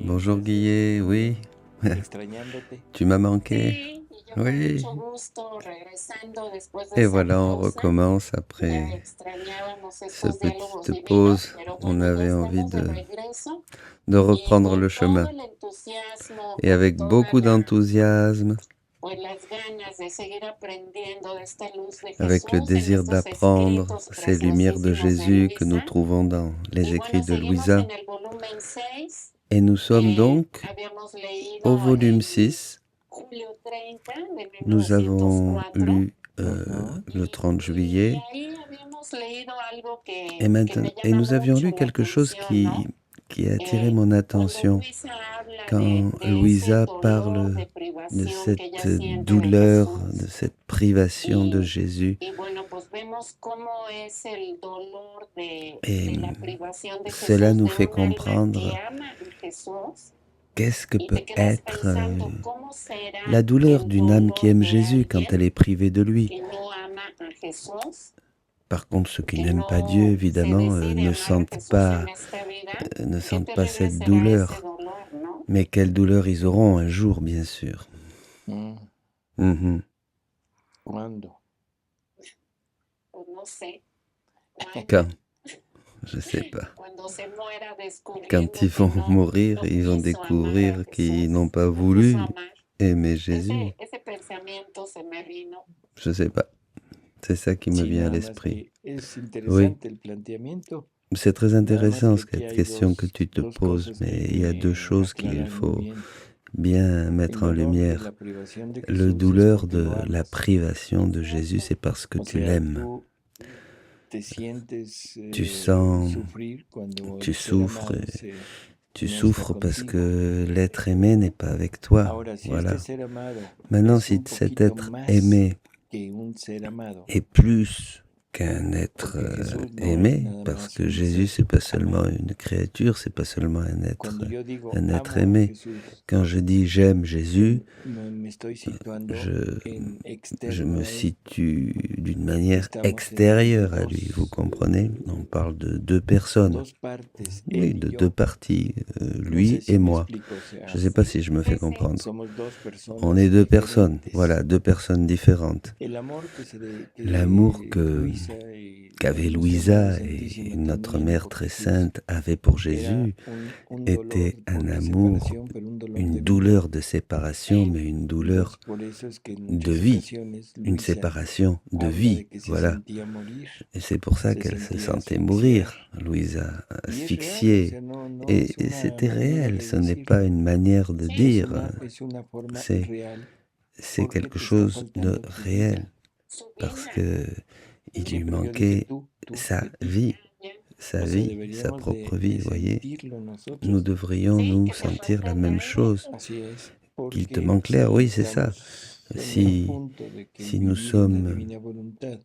Bonjour Guillet, oui, extrañándote. tu m'as manqué. Sí, y yo con Oui, mucho gusto regresando después de et esa voilà, on pausa. recommence Ya après extrañábamos cette estos diálogos petite divinos, pause. pero On bueno, ya avait envie estamos de regreso de y reprendre le con todo chemin. el entusiasmo, Et con avec toda beaucoup d'enthousiasme, pues las ganas de seguir aprendiendo de esta luz de avec le Jesús en désir estos d'apprendre escritos ces lumières de preciosísimos de Jésus que nous Luisa. trouvons dans Y les écrits bueno, de seguimos Louisa. en el volumen 6. Et nous sommes donc Habíamos au leído volume en 6. julio 30 de Nous avons 1904 lu le 30 y juillet. ahí habíamos leído algo Et que maintenant, me et llama nous avions mucho lu la quelque chose atención, ¿no? qui a attiré mon Cuando attention. Luisa habla Quand de ese Louisa dolor parle de de privación que ella cette siente de douleur, de Jesús, cette privation de Jésus, y bueno, pues vemos cómo es el dolor et de la privación de cela Jesús, nous de fait un alma que comprendre ama a Jesús. qu'est-ce que Y peut te quedas être pensando cómo será la douleur el d'une âme qui dolor aime de Jésus quand elle alguien est privée de lui. que no ama a Jesús, Par contre, ceux qui que n'aiment pas Dieu, no se évidemment, decide amar a Jesús en esta vida. ne Qué sentent pas terrible cette será ese douleur. dolor, ¿no? Mais quelle douleur ils auront un jour, bien sûr. Mhm. ¿Cuándo? Pues no sé. Quand? Je sais pas. Cuando se muera descubriendo Quand ils que vont no, mourir, no ils vont quiso amar a découvrir qu'ils Jesús, n'ont pas no voulu quiso amar. aimer Jésus. Ese pensamiento se me vino. Je sais pas. C'est ça qui me Sí, vient à nada más l'esprit. que es Oui, interesante el planteamiento. c'est très Nada más intéressant que aquí cette hay question que tu te dos poses, cosas que mais hay il y a deux que choses qu'il aclarar muy faut bien. bien El mettre en dolor de lumière. la privación de Le Jesús es douleur porque de lo la amas. privation de Jésus, c'est parce que O tu sea, l'aimes. te sientes Tu sens, sufrir cuando tu el ser souffres, amado tu no está souffres parce contigo. que l'être aimé n'est pas avec toi. Ahora, si Voilà. este ser amado Maintenant, es si un cet poquito être más aimé que un ser amado, est plus qu'un être porque Jesús no es aimé, nada parce más que un Jésus, ser c'est pas seulement amado. une créature, c'est pas seulement Cuando yo digo un être amo a aimé. Jesús, Quand je dis j'aime Jésus, me estoy situando je, en je externo me a él. situe d'une manière Estamos en extérieure à dos, lui, vous comprenez? On parle de deux personnes, dos partes, oui, él y de yo. deux parties, No lui sé si et me moi. explico, o sea, Je ne sais pas si je me fais comprendre. somos dos personas On est deux personnes, diferentes. voilà, deux personnes différentes. El amor L'amour Luisa qu'avait la Louisa Madre et Santísima notre tenían Mère por très Jesús sainte avaient pour era Jésus un était dolor un por la amour, separación, pero un dolor de une vida. douleur de séparation, mais une douleur Entonces, por eso es que en de muchas vie, ocasiones une Luisa séparation de habla vie, de que se voilà. sentía morir, Et c'est pour ça se qu'elle se sentía sentait asfixiar. mourir, Louisa, Y es real, o asphyxiée. sea, no Et es una c'était manera réel, de ce n'est decirlo, pas une manière de Sí, dire, es una forma c'est real c'est porque quelque te está chose de faltando tu réel, vida. su parce vida. que il Sí, lui pero yo dije manquait tú, sa de ti. vie, Ya. sa O sea, vie, sa deberíamos propre de vie, voyez. sentirlo nosotros. Nous devrions Sí, nous que te sentir la falta même algo. chose, Así es, qu'il te porque manque l'air, si oui, c'est ça. estamos en el Si, punto de que si nous vivir en la sommes divina voluntad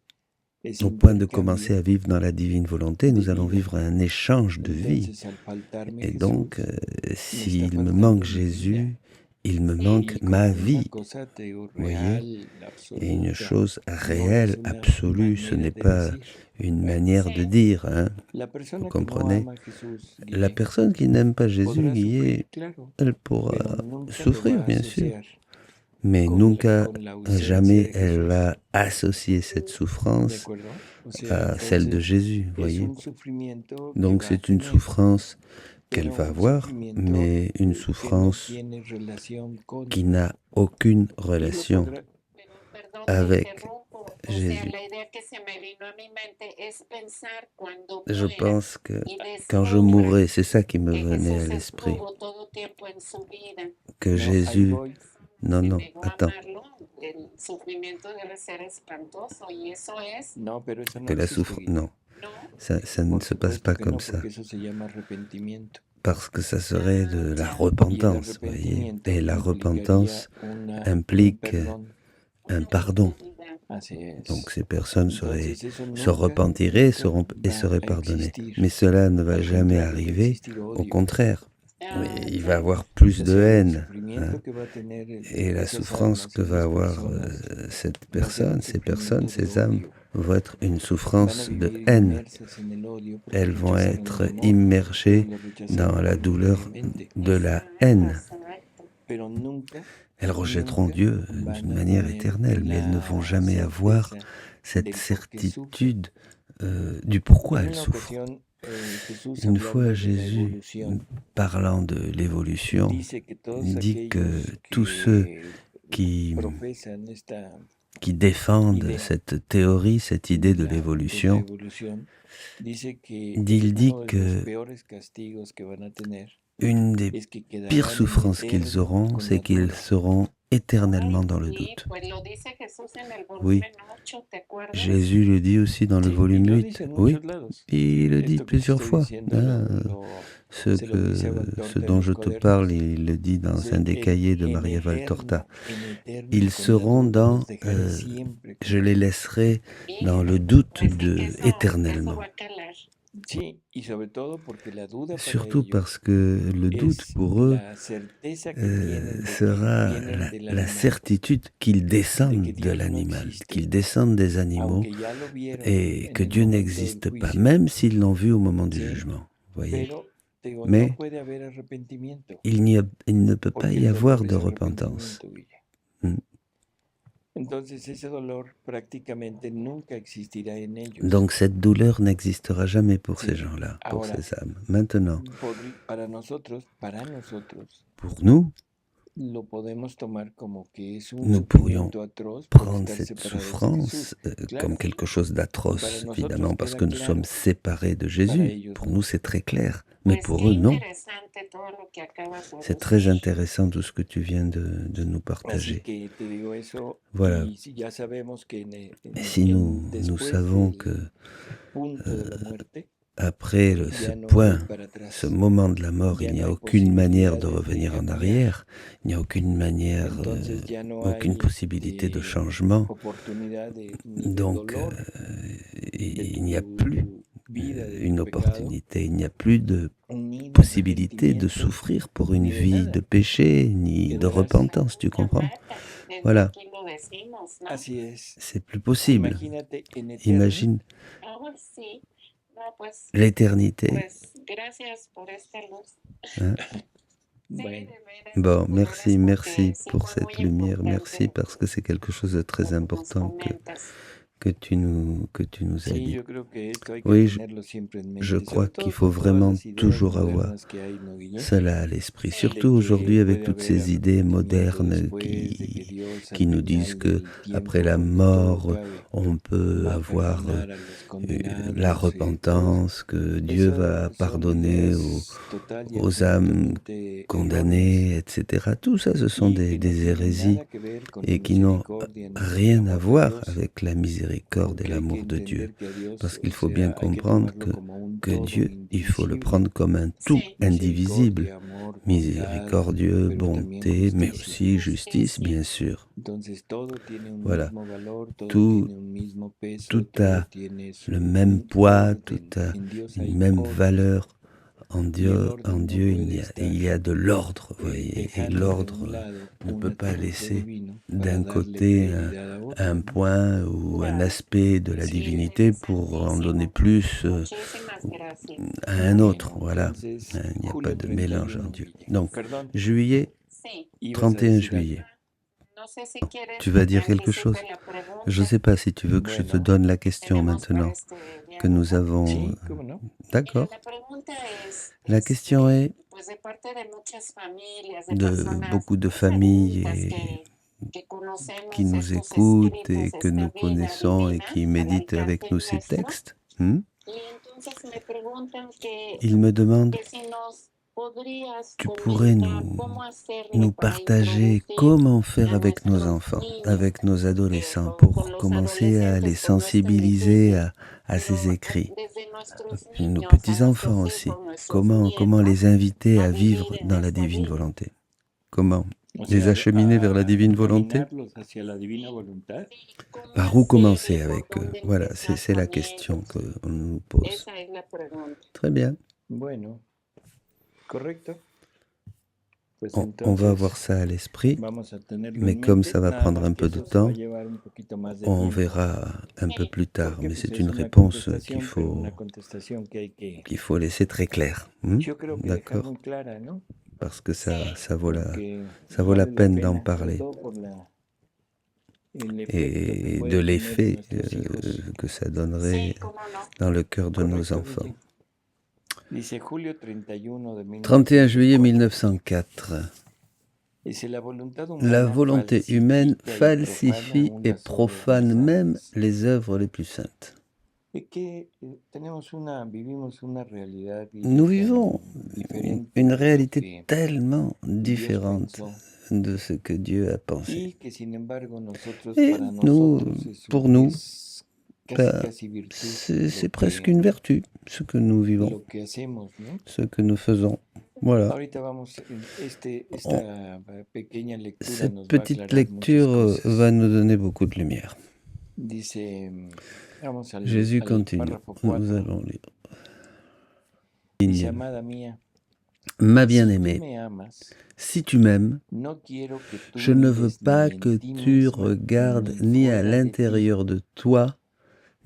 es au point de intercambio commencer à vivre dans la divine volonté, de nous allons vida, vivre un échange de vie. entonces al faltarme Et donc, Jesús, me está s'il me faltando manque mi vida. Jésus, il me Sí, manque Y ma como una vie, cosa te digo, voyez. real, Et une absoluta, chose no es réelle, una absolue, ce manera n'est de pas decir. une Bueno, manière de sí. dire, hein, la vous persona que no comprenez? ama a Jesús, La Guille, personne qui n'aime pas Jésus, podrá Guillet, sufrir, claro, elle pero pourra nunca lo souffrir, va a bien sûr. asociar Mais con, nunca, con la ausencia jamais, de elle Jesús. va associer cette ¿De souffrance acuerdo? O sea, à celle de entonces Jésus, es voyez. un sufrimiento que Donc va a c'est une tener, souffrance qu'elle pero va un avoir, sufrimiento mais une que no souffrance tiene relación con. qui n'a aucune Y lo relation podrá, Pero, perdón, te avec interrumpo. O sea, Jésus. la idea que se me vino a mi mente es pensar cuando Je muera pense que y quand je descubra mourrai, c'est ça qui me que venait à Jesús l'esprit, estuvo todo tiempo en su vida. que no, ahí Jésus, voy. non, Se non, negó a attends, amarlo. El sufrimiento debe ser espantoso y eso es. No, pero eso no que la existe, souffrance, Guille. non, No, ça ne Por se passe supuesto pas que comme no, ça, porque eso se llama arrepentimiento. parce que ça serait de la ya. Y el repentance, voyez, arrepentimiento et la implicaría repentance un implique perdón. un Una pardon. oportunidad. Así es. Donc ces personnes Entonces eso se nunca, repentiraient nunca et va seraient a pardonnées. existir. Mais cela ne va Al jamais contrario, va a arriver, existir au odio. contraire. Ah, Il ya. va y avoir plus O de sea, el haine, hein. sufrimiento que va a tener Et la esas souffrance almas, que va esas avoir personas, cette va a ser un personne, ces sufrimiento de âmes, odio. vont être une souffrance de haine. Elles vont être immergées dans la douleur de la haine. Elles rejetteront Dieu d'une manière éternelle, mais elles ne vont jamais avoir cette certitude du pourquoi elles souffrent. Une fois, Jésus, parlant de l'évolution, dit que tous ceux qui défendent cette théorie, cette idée de l'évolution, il dit que une des pires souffrances qu'ils auront, c'est qu'ils seront éternellement dans le doute. Oui, Jésus le dit aussi dans le volume 8. Oui, il le dit plusieurs fois. Ce dont je te parle, il le dit dans un des cahiers de Maria Valtorta. Ils seront dans, je les laisserai dans le doute éternellement. Surtout parce que le doute pour eux sera la certitude qu'ils descendent de l'animal, qu'ils descendent des animaux et que Dieu n'existe pas, même s'ils l'ont vu au moment du jugement. Voyez. Mais il ne peut pas y avoir de repentance. Donc cette douleur n'existera jamais pour ces gens-là, pour ces âmes. Maintenant, pour nous, nous pourrions prendre cette souffrance comme quelque chose d'atroce, évidemment, parce que nous sommes séparés de Jésus. Pour nous, c'est très clair. Mais pour eux, non. C'est très intéressant tout ce que tu viens de nous partager. Voilà. Et si nous savons que après ce point, ce moment de la mort, il n'y a aucune manière de revenir en arrière, il n'y a aucune manière, aucune possibilité de changement. Donc, il n'y a plus une opportunité, il n'y a plus de possibilité de souffrir pour une vie de péché ni de repentance, tu comprends? Voilà. C'est plus possible. Imagine l'éternité. Hein? Bon, merci pour cette lumière, merci parce que c'est quelque chose de très important que tu nous as dit. Oui, je crois qu'il faut vraiment toujours avoir cela à l'esprit, surtout aujourd'hui avec toutes ces idées modernes qui nous disent que après la mort, on peut avoir la repentance, que Dieu va pardonner aux âmes condamnées, etc. Tout ça, ce sont des hérésies et qui n'ont rien à voir avec la miséricorde et l'amour de Dieu. Parce qu'il faut bien comprendre que Dieu, il faut le prendre comme un tout indivisible, miséricordieux, bonté, mais aussi justice, bien sûr. Voilà. Tout a le même poids, tout a une même valeur. En Dieu, il y a de l'ordre, voyez, et l'ordre ne peut pas laisser d'un côté un point ou un aspect de la divinité pour en donner plus à un autre, voilà. Il n'y a pas de mélange en Dieu. Donc, 31 juillet. Tu vas dire quelque chose? Je ne sais pas si tu veux que je te donne la question maintenant que nous avons. D'accord. La question est de beaucoup de familles qui nous écoutent et que nous connaissons et qui méditent avec nous ces textes. Ils me demandent, tu pourrais nous partager comment faire avec nos enfants, avec nos adolescents, pour commencer à les sensibiliser à ces écrits. Nos petits-enfants aussi. Comment les inviter à vivre dans la divine volonté? Comment les acheminer vers la divine volonté? Par où commencer avec eux? Voilà, c'est la question qu'on nous pose. Très bien. on va avoir ça à l'esprit, mais comme ça va prendre un peu de temps, on verra un peu plus tard. Mais c'est une réponse qu'il faut laisser très claire. D'accord? Parce que ça vaut la peine d'en parler. Et de l'effet que ça donnerait dans le cœur de nos enfants. 31 juillet 1904. La volonté humaine falsifie et profane même les œuvres les plus saintes. Nous vivons une réalité tellement différente de ce que Dieu a pensé. Et pour nous, c'est presque une vertu, ce que nous vivons, ce que nous faisons. Voilà. Cette petite lecture va nous donner beaucoup de lumière. Jésus continue. Nous allons lire. Ma bien-aimée, si tu m'aimes, je ne veux pas que tu regardes ni à l'intérieur de toi,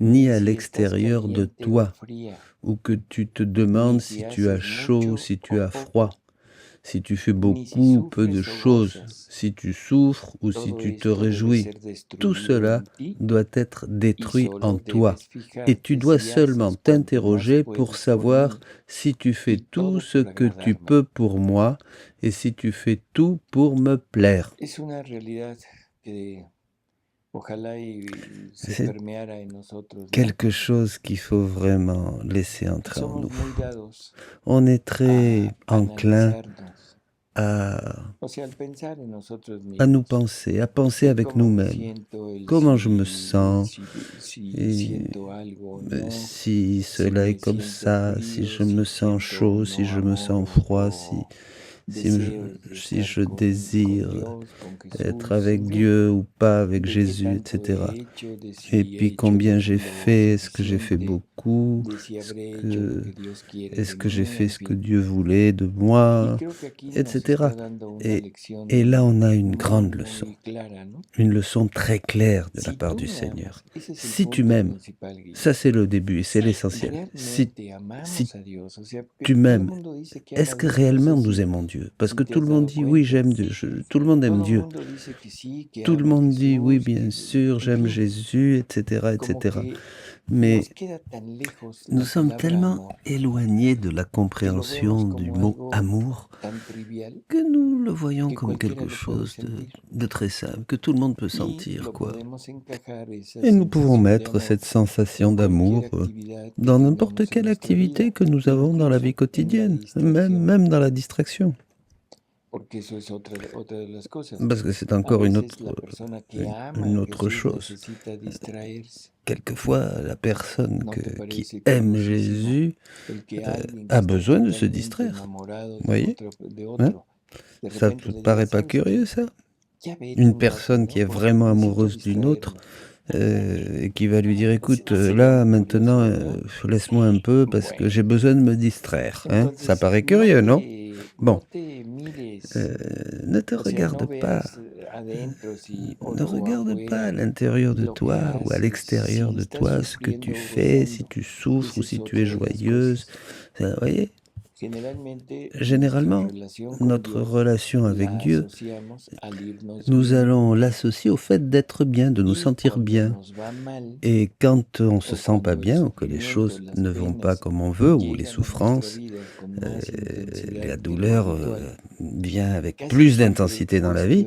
ni à l'extérieur de toi, ou que tu te demandes si tu as chaud ou si tu as froid, si tu fais beaucoup ou peu de choses, si tu souffres ou si tu te réjouis. Tout cela doit être détruit en toi, et tu dois seulement t'interroger pour savoir si tu fais tout ce que tu peux pour moi et si tu fais tout pour me plaire. C'est quelque chose qu'il faut vraiment laisser entrer en nous. On est très enclin à nous penser, à penser avec nous-mêmes. Comment je me sens, et si cela est comme ça, si je me sens chaud, si je me sens froid, si je désire être avec Dieu ou pas avec Jésus, etc. Et puis combien j'ai fait, est-ce que j'ai fait beaucoup, est-ce que j'ai fait ce que Dieu voulait de moi, etc. Et là on a une grande leçon, une leçon très claire de la part du Seigneur. Si tu m'aimes, ça c'est le début et c'est l'essentiel. Si tu m'aimes, est-ce que réellement nous aimons Dieu? Parce que tout le monde dit oui, j'aime Dieu, tout le monde aime Dieu. Tout le monde dit oui, bien sûr, j'aime Jésus, etc., etc. Mais nous sommes tellement éloignés de la compréhension du mot amour que nous le voyons comme quelque chose de très simple, que tout le monde peut sentir, quoi. Et nous pouvons mettre cette sensation d'amour dans n'importe quelle activité que nous avons dans la vie quotidienne, même dans la distraction. Parce que c'est encore une autre chose. Quelquefois, la personne qui aime Jésus a besoin de se distraire. Vous voyez, hein? Ça ne te paraît pas curieux, ça? Une personne qui est vraiment amoureuse d'une autre et qui va lui dire, écoute, là, maintenant, laisse-moi un peu parce que j'ai besoin de me distraire. Hein? Ça paraît curieux, non? Bon, ne te regarde pas. Ne regarde pas à l'intérieur de toi ou à l'extérieur de toi ce que tu fais, si tu souffres ou si tu es joyeuse. Vous voyez? Généralement, notre relation avec Dieu, nous allons l'associer au fait d'être bien, de nous sentir bien. Et quand on ne se sent pas bien, ou que les choses ne vont pas comme on veut, ou les souffrances, la douleur vient avec plus d'intensité dans la vie,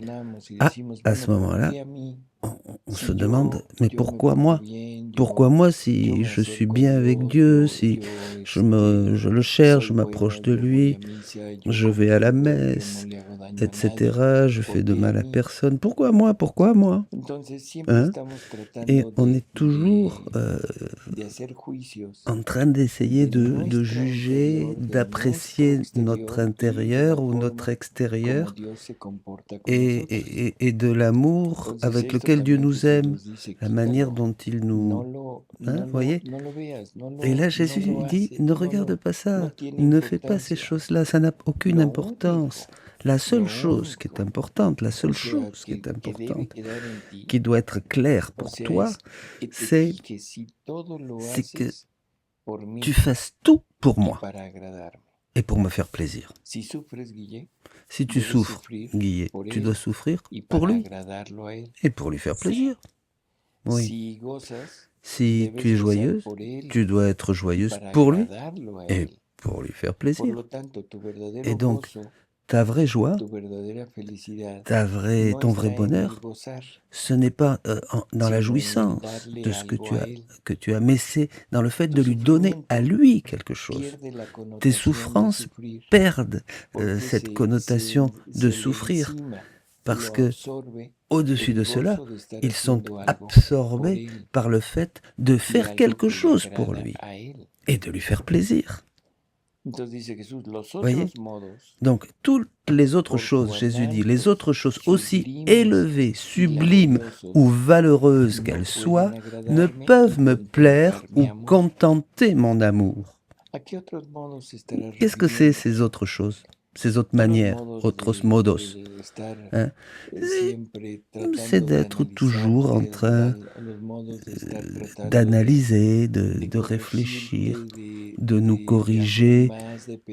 à ce moment-là, on se demande, mais pourquoi moi? Pourquoi moi si je suis bien avec Dieu, si je le cherche, je m'approche de lui, je vais à la messe, etc., je fais de mal à personne. Pourquoi moi? Pourquoi moi? Hein? Et on est toujours en train d'essayer de juger, d'apprécier notre intérieur ou notre extérieur et de l'amour avec lequel laquelle Dieu nous aime, la manière dont il nous... Hein, voyez? Et là, Jésus dit, ne regarde pas ça, ne fais pas ces choses-là, ça n'a aucune importance. La seule chose qui est importante, la seule chose qui est importante, qui doit être claire pour toi, c'est que tu fasses tout pour moi et pour me faire plaisir. Si tu souffres, Guillet, tu dois souffrir pour lui et pour lui faire plaisir. Oui. Si tu es joyeuse, tu dois être joyeuse pour lui et pour lui faire plaisir. Et donc, ta vraie joie, ton vrai bonheur, ce n'est pas dans la jouissance de ce que tu as, mais c'est dans le fait de lui donner à lui quelque chose. Tes souffrances perdent cette connotation de souffrir, parce que au-dessus de cela, ils sont absorbés par le fait de faire quelque chose pour lui et de lui faire plaisir. Voyez? Donc, toutes les autres choses, Jésus dit, les autres choses aussi élevées, sublimes ou valeureuses qu'elles soient, ne peuvent me plaire ou contenter mon amour. Qu'est-ce que c'est ces autres choses? Ces autres manières, otros modos, hein? C'est d'être toujours en train d'analyser, de réfléchir, de nous corriger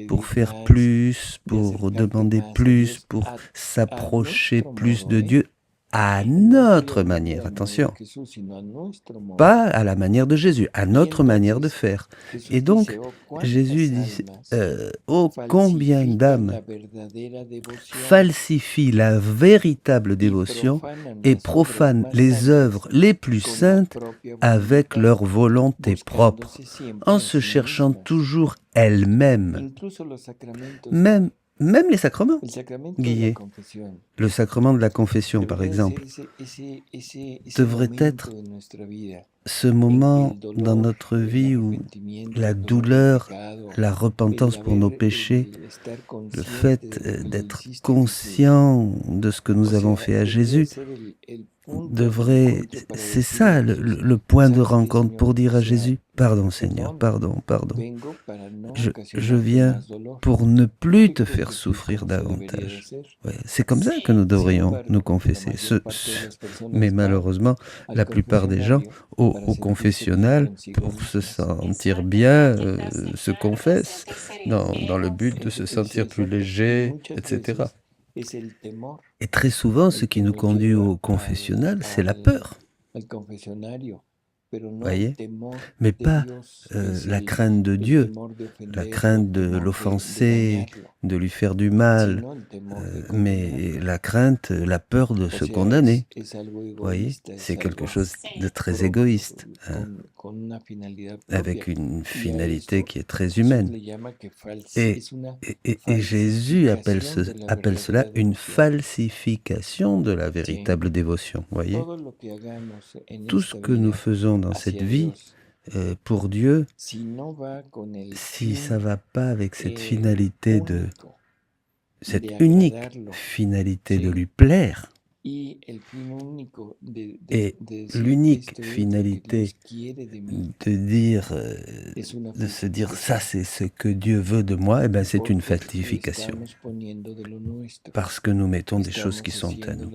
pour faire plus, pour demander plus, pour s'approcher plus de Dieu à notre manière, attention, pas à la manière de Jésus, à notre manière de faire. Et donc, Jésus dit, oh, combien d'âmes falsifient la véritable dévotion et profanent les œuvres les plus saintes avec leur volonté propre, en se cherchant toujours elles-mêmes. Même les sacrements, Guillet. Le sacrement de la confession, par exemple, devrait être ce moment dans notre vie où la douleur, la repentance pour nos péchés, le fait d'être conscient de ce que nous avons fait à Jésus, c'est ça le point de rencontre pour dire à Jésus, pardon Seigneur, pardon. Je viens pour ne plus te faire souffrir davantage. Ouais, c'est comme ça que nous devrions nous confesser. Mais malheureusement, la plupart des gens au confessionnal, pour se sentir bien, se confessent dans le but de se sentir plus léger, etc. Et très souvent, ce qui nous conduit au confessionnal, c'est la peur. Voyez? Mais pas la crainte de Dieu, la crainte de l'offenser, de lui faire du mal, mais la crainte, la peur de se condamner. Voyez? C'est quelque chose de très égoïste, hein, avec une finalité qui est très humaine. Et Jésus appelle cela une falsification de la véritable dévotion. Voyez? Tout ce que nous faisons dans cette vie pour Dieu, si ça ne va pas avec cette finalité cette unique finalité de lui plaire, et l'unique finalité de se dire ça c'est ce que Dieu veut de moi, eh ben c'est une falsification. Parce que nous mettons des choses qui sont à nous.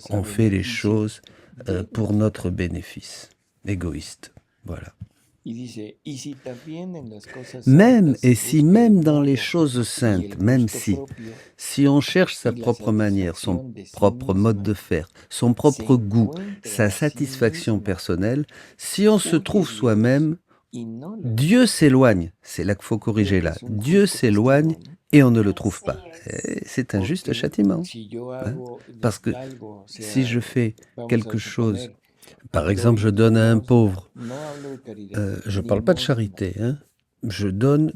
On fait les choses pour notre bénéfice, égoïste. Voilà. Même dans les choses saintes, même si on cherche sa propre manière, son propre mode de faire, son propre goût, sa satisfaction personnelle, si on se trouve soi-même, Dieu s'éloigne. C'est là qu'il faut corriger là. Dieu s'éloigne et on ne le trouve pas. C'est un juste châtiment. Hein? Parce que si je fais quelque chose, par exemple, je donne à un pauvre. Je ne parle pas de charité, hein. Je donne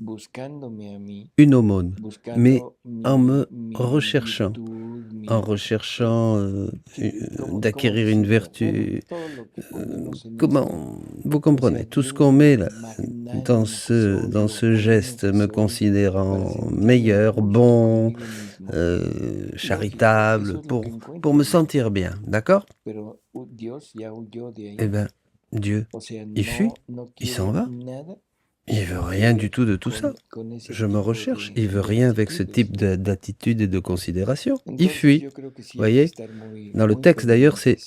une aumône, mais en me recherchant, d'acquérir une vertu. Comment vous comprenez? Tout ce qu'on met là, dans ce geste, me considérant meilleur, bon, charitable, pour me sentir bien, d'accord? eh bien, Dieu, il fuit, il s'en va. Il veut rien du tout de tout ça. Je me recherche. Il veut rien avec ce type d'attitude et de considération. Il fuit. Vous voyez? Dans le texte, d'ailleurs, c'est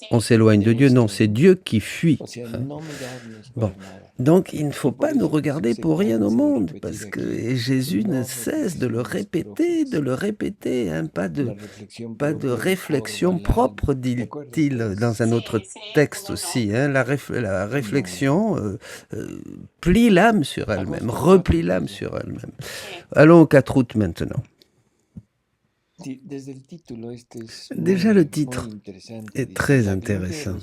on s'éloigne de Dieu. Non, c'est Dieu qui fuit. Hein. Bon. Donc, il ne faut pas nous regarder pour rien au monde, parce que Jésus ne cesse de le répéter, hein, pas de réflexion propre, dit-il dans un autre texte aussi. Hein, la réflexion plie l'âme sur elle-même, replie l'âme sur elle-même. Allons au 4 août maintenant. Déjà, le titre est très intéressant.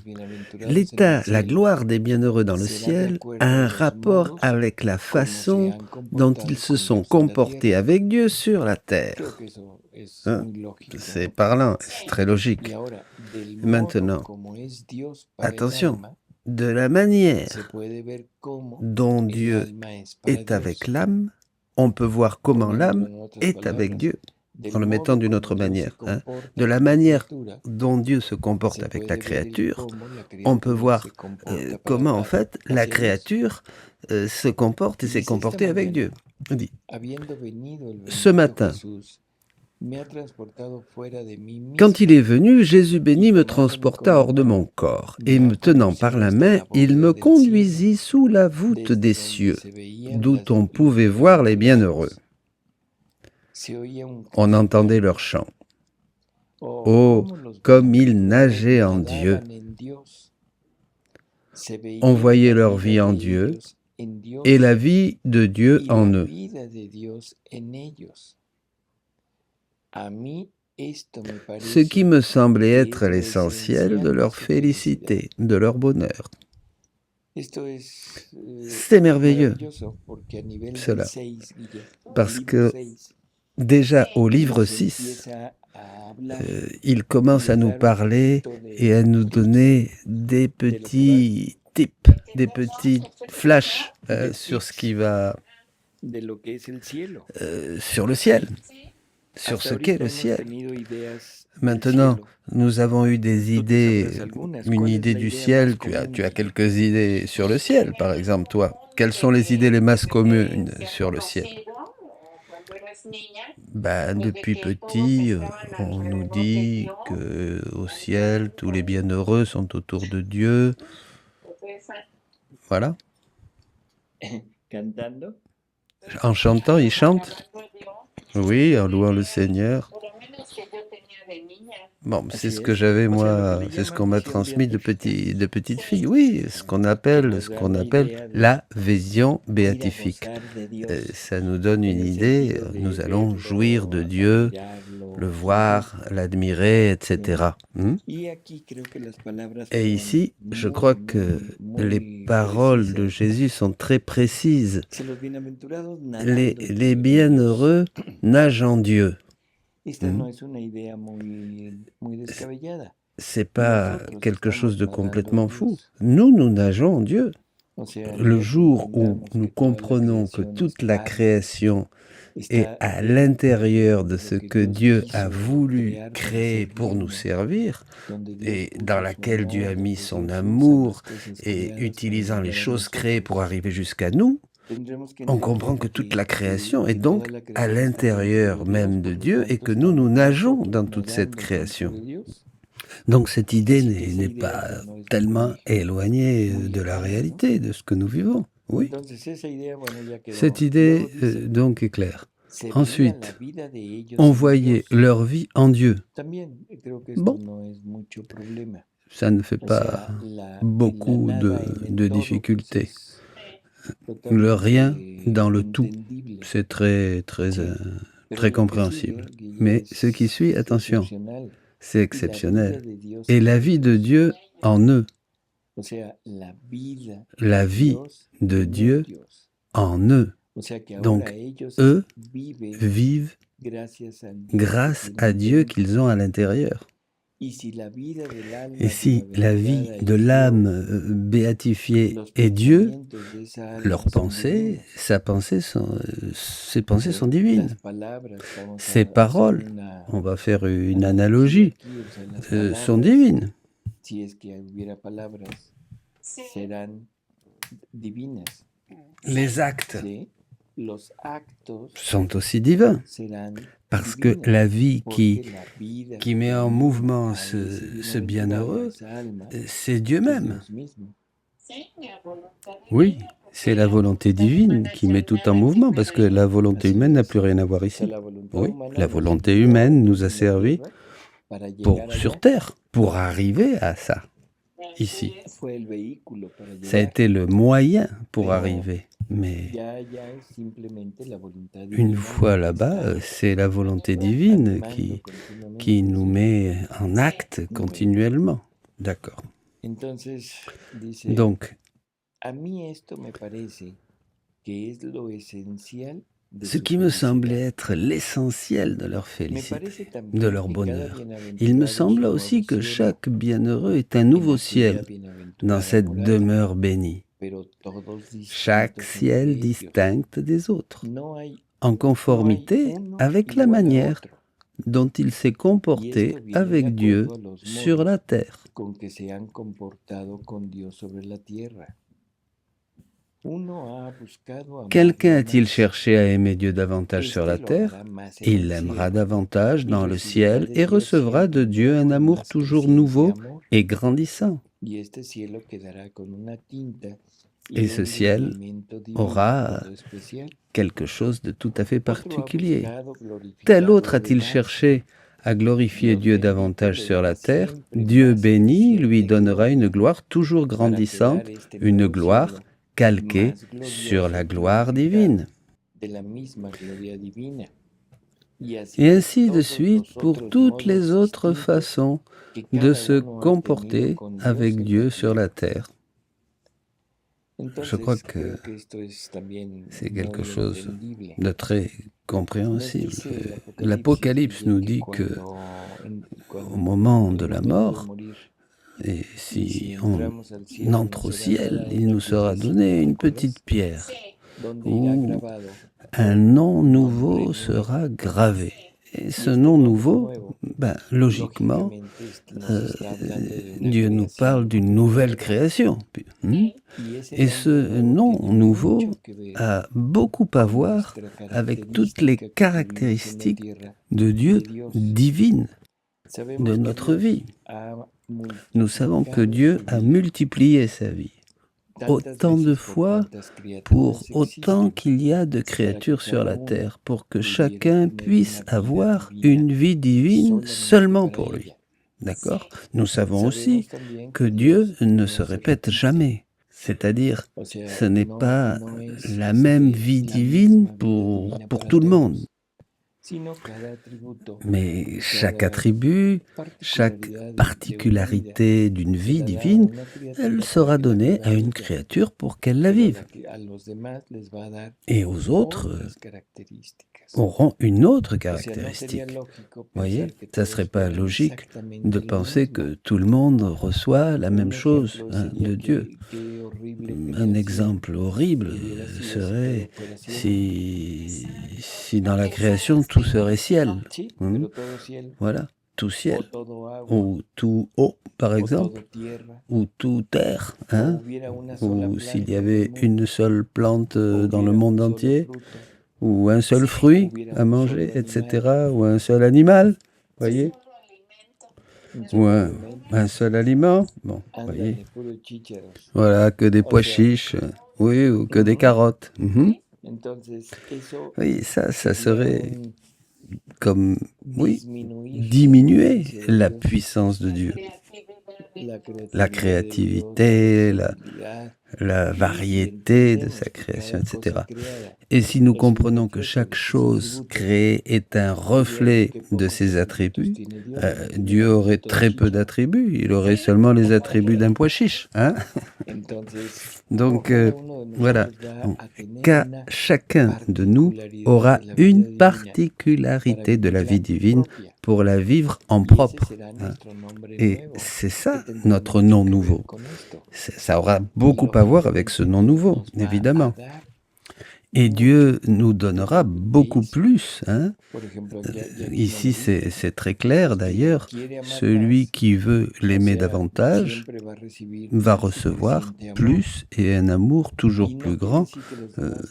L'état, la gloire des bienheureux dans le ciel a un rapport avec la façon dont ils se sont comportés avec Dieu sur la terre. Hein? C'est parlant, c'est très logique. Maintenant, attention, de la manière dont Dieu est avec l'âme, on peut voir comment l'âme est avec Dieu. En le mettant d'une autre manière. Hein. De la manière dont Dieu se comporte avec la créature, on peut voir comment, en fait, la créature se comporte et s'est comportée avec Dieu. On dit, ce matin, quand il est venu, Jésus béni me transporta hors de mon corps, et me tenant par la main, il me conduisit sous la voûte des cieux, d'où on pouvait voir les bienheureux. On entendait leur chant. Oh, comme ils nageaient en Dieu. On voyait leur vie en Dieu et la vie de Dieu en eux. Ce qui me semblait être l'essentiel de leur félicité, de leur bonheur. C'est merveilleux, cela, parce que déjà au livre 6, il commence à nous parler et à nous donner des petits tips, des petits flashs sur ce qui va... sur le ciel, sur ce qu'est le ciel. Maintenant, nous avons eu des idées, une idée du ciel, tu as quelques idées sur le ciel, par exemple, toi. Quelles sont les idées les masses communes sur le ciel ? Ben, depuis petit, on nous dit qu'au ciel, tous les bienheureux sont autour de Dieu. Voilà. En chantant, ils chantent. Oui, en louant le Seigneur. Bon, c'est ce que j'avais moi, c'est ce qu'on m'a transmis de petite fille. Oui, ce qu'on appelle la vision béatifique. Ça nous donne une idée, nous allons jouir de Dieu, le voir, l'admirer, etc. Et ici, je crois que les paroles de Jésus sont très précises. Les bienheureux nagent en Dieu. C'est pas quelque chose de complètement fou. Nous nageons en Dieu. Le jour où nous comprenons que toute la création est à l'intérieur de ce que Dieu a voulu créer pour nous servir, et dans laquelle Dieu a mis son amour, et utilisant les choses créées pour arriver jusqu'à nous, on comprend que toute la création est donc à l'intérieur même de Dieu et que nous nageons dans toute cette création. Donc cette idée n'est pas tellement éloignée de la réalité, de ce que nous vivons. Oui, cette idée donc est claire. Ensuite, on voyait leur vie en Dieu. Bon, ça ne fait pas beaucoup de difficultés. Le rien dans le tout, c'est très compréhensible. Mais ce qui suit, attention, c'est exceptionnel. Et la vie de Dieu en eux. La vie de Dieu en eux. Donc, eux vivent grâce à Dieu qu'ils ont à l'intérieur. Et si la vie de l'âme béatifiée est Dieu, ses pensées sont divines. Ses paroles, on va faire une analogie, sont divines. si es que hubiera palabras, Sí. serán divinas. Les actes ¿Sí? Los actos sont aussi divins, serán parce que divinos, la vie porque la vida qui met que en anima mouvement a ese ce bienaventurado, bienheureux, esa alma, c'est Dieu es même. Dios mismo. Sí, la voluntad Oui, divina, c'est porque la la volonté voluntad divine humana qui ya met tout en nada que mouvement, ver parce que ahí. la volonté Así humaine n'a es. plus rien à voir O sea, ici. la voluntad Oui, humana la nos volonté ayudó humaine nous en a la servi tierra para llegar sur allá. terre, pour arriver à ça, Así ici. es. Fue el vehículo para Ça a llegar. été le moyen pour Pero arriver. Mais ya es simplemente la voluntad une divina fois là-bas, manifestada, c'est la volonté divine animando qui continuamente. nous ¿sí? met en acte continuellement. D'accord. Entonces, dice, Donc, a mí esto me parece que es lo esencial de ce su qui me semblait felicidad. être l'essentiel de leur Me félicité, parece de también leur que cada bonheur, il me bienaventurado semble es un aussi nuevo que cielo chaque bienheureux est un en nouveau aquella ciel dans bienaventurada cette morada, demeure bénie, pero todos chaque distintos ciel entre ellos. distinct des autres, No hay en conformité uno avec la igual a manière otro. dont il s'est Y comporté esto viene de avec Dieu acuerdo a los sur modos la terre. con que se han comportado con Dios sobre la tierra. Uno ha buscado amarlo Quelqu'un a-t-il más. cherché à aimer Dieu davantage sur la Este lo terre? amará más en Il el l'aimera cielo davantage y dans le recibirá ciel de et Dios recevra de siempre Dieu un nuevo y amour más toujours creciente nouveau amor. et grandissant. Y este cielo quedará con una tinta Et y ce un ciel lineamiento divino aura todo especial. quelque chose de tout à fait Otro ha particulier. buscado Tel glorificarlo autre a-t-il de más. cherché à glorifier Dios Dieu bendito davantage le sur la dará terre? siempre Dieu más béni lui creciente donnera gloria une gloire toujours para grandissante, quedar este une nuevo gloire cielo calquée más sur la glorioso, gloire glorificado divine. de la misma gloria divina. Y así Et de ainsi de todos suite los pour otros toutes les modos autres distintos façons que de cada se uno ha tenido comporter con Dios avec en la Dieu sur tierra. la terre. Je crois Entonces, que creo que esto es también c'est quelque muy chose entendible. de très Nos compréhensible. dice el L'Apocalypse nous dit que au moment de la mort, et si on entre au ciel, il nous sera donné une petite pierre où un nom nouveau sera gravé. Et ce nom nouveau, logiquement, Dieu nous parle d'une nouvelle création. Et ce nom nouveau a beaucoup à voir avec toutes les caractéristiques de Dieu divines de notre vie. Nous savons que Dieu a multiplié sa vie autant de fois pour autant qu'il y a de créatures sur la terre, pour que chacun puisse avoir une vie divine seulement pour lui. D'accord ? Nous savons aussi que Dieu ne se répète jamais. C'est-à-dire, ce n'est pas la même vie divine pour tout le monde. Mais chaque attribut, chaque particularité d'une vie divine, elle sera donnée à une créature pour qu'elle la vive. Et aux autres auront une autre caractéristique. Vous voyez, ça ne serait pas logique de penser que tout le monde reçoit la même chose de Dieu. Un exemple horrible serait si dans la création tout serait ciel. Voilà, tout ciel. Ou tout eau, par exemple. Ou tout terre. Ou s'il y avait une seule plante dans le monde entier. Ou un seul fruit à manger, etc. Ou un seul animal, voyez. Ou un seul aliment, bon, voyez. Voilà, que des pois chiches, oui, ou que des carottes. Oui, ça serait comme, oui, diminuer la puissance de Dieu. La créativité, la variété de sa création, etc. Et si nous comprenons que chaque chose créée est un reflet de ses attributs, Dieu aurait très peu d'attributs, il aurait seulement les attributs d'un pois chiche. Donc, voilà, chacun de nous aura une particularité de la vie divine pour la vivre en propre. Et c'est ça notre nom nouveau. Ça aura beaucoup à voir avec ce nom nouveau, évidemment. Et Dieu nous donnera beaucoup plus, hein. Ici, c'est très clair d'ailleurs. Celui qui veut l'aimer davantage va recevoir plus et un amour toujours plus grand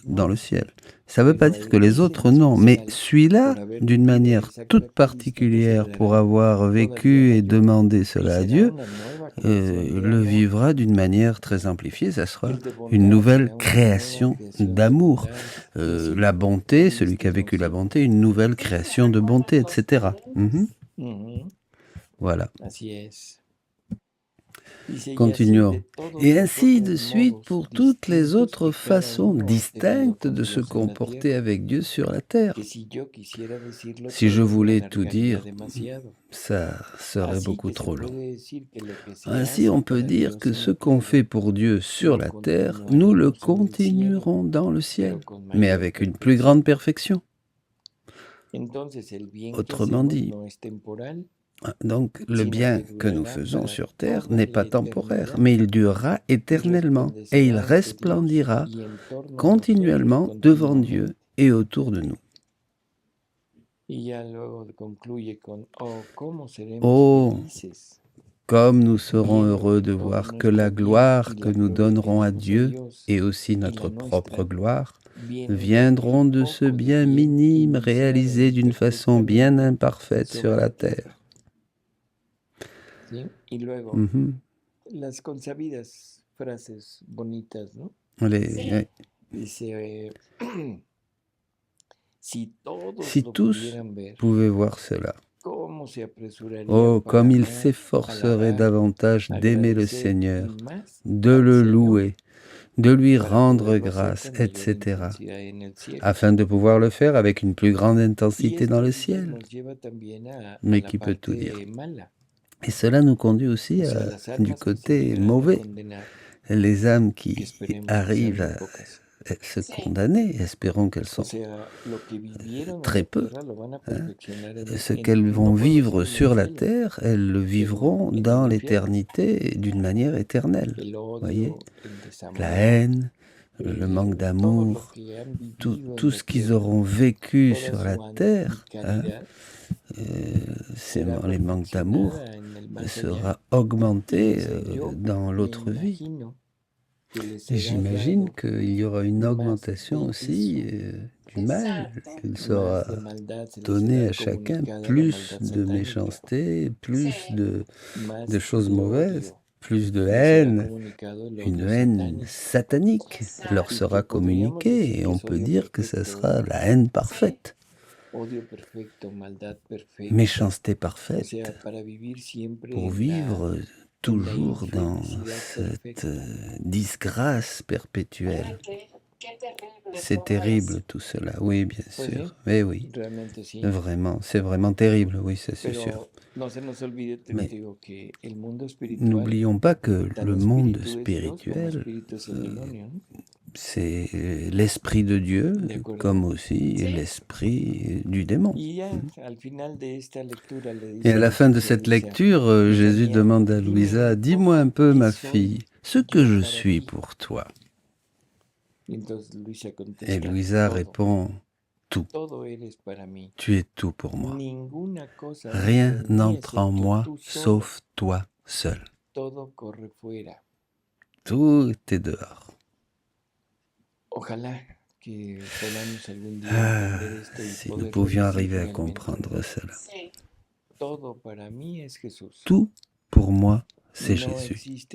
dans le ciel. Ça ne veut pas dire que les autres non, mais celui-là, d'une manière toute particulière, pour avoir vécu et demandé cela à Dieu, le vivra d'une manière très amplifiée. Ça sera une nouvelle création d'amour. La bonté, celui qui a vécu la bonté, une nouvelle création de bonté, etc. Voilà. Continuons. Et ainsi de suite pour toutes les autres façons distinctes de se comporter avec Dieu sur la terre. Si je voulais tout dire, ça serait beaucoup trop long. Ainsi, on peut dire que ce qu'on fait pour Dieu sur la terre, nous le continuerons dans le ciel, mais avec une plus grande perfection. Autrement dit, donc le bien que nous faisons sur terre n'est pas temporaire, mais il durera éternellement et il resplendira continuellement devant Dieu et autour de nous. Oh, comme nous serons heureux de voir que la gloire que nous donnerons à Dieu et aussi notre propre gloire viendront de ce bien minime réalisé d'une façon bien imparfaite sur la terre. Las consabidas frases bonitas, ¿no? Si tous pouvaient voir cela, oh, comme ils s'efforceraient davantage d'aimer le Seigneur, de le louer, de lui rendre grâce, etc., afin de pouvoir le faire avec une plus grande intensité dans le ciel. Mais qui peut tout dire? Et cela nous conduit aussi du côté mauvais. Les âmes qui arrivent à se condamner, espérons qu'elles sont très peu. Ce qu'elles vont vivre sur la terre, elles le vivront dans l'éternité d'une manière éternelle. Voyez, la haine, le manque d'amour, tout ce qu'ils auront vécu sur la terre, les manques d'amour sera augmenté dans l'autre vie. Et j'imagine qu'il y aura une augmentation aussi du mal. Il sera donné à chacun plus de méchanceté, plus de choses mauvaises, plus de haine. Une haine satanique leur sera communiquée et on peut dire que ce sera la haine parfaite. Méchanceté parfaite pour vivre toujours dans cette disgrâce perpétuelle. C'est terrible tout cela, oui, bien sûr. Mais oui, vraiment, c'est vraiment terrible, oui, ça c'est sûr. Mais n'oublions pas que le monde spirituel, c'est l'esprit de Dieu, comme aussi l'esprit du démon. Et à la fin de cette lecture, Jésus demande à Louisa, « Dis-moi un peu, ma fille, ce que je suis pour toi. » Et Louisa répond, « Tout. Tu es tout pour moi. Rien n'entre en moi sauf toi seul. Tout est dehors. » Ah, si nous pouvions arriver à comprendre cela. Tout pour moi, c'est Jésus.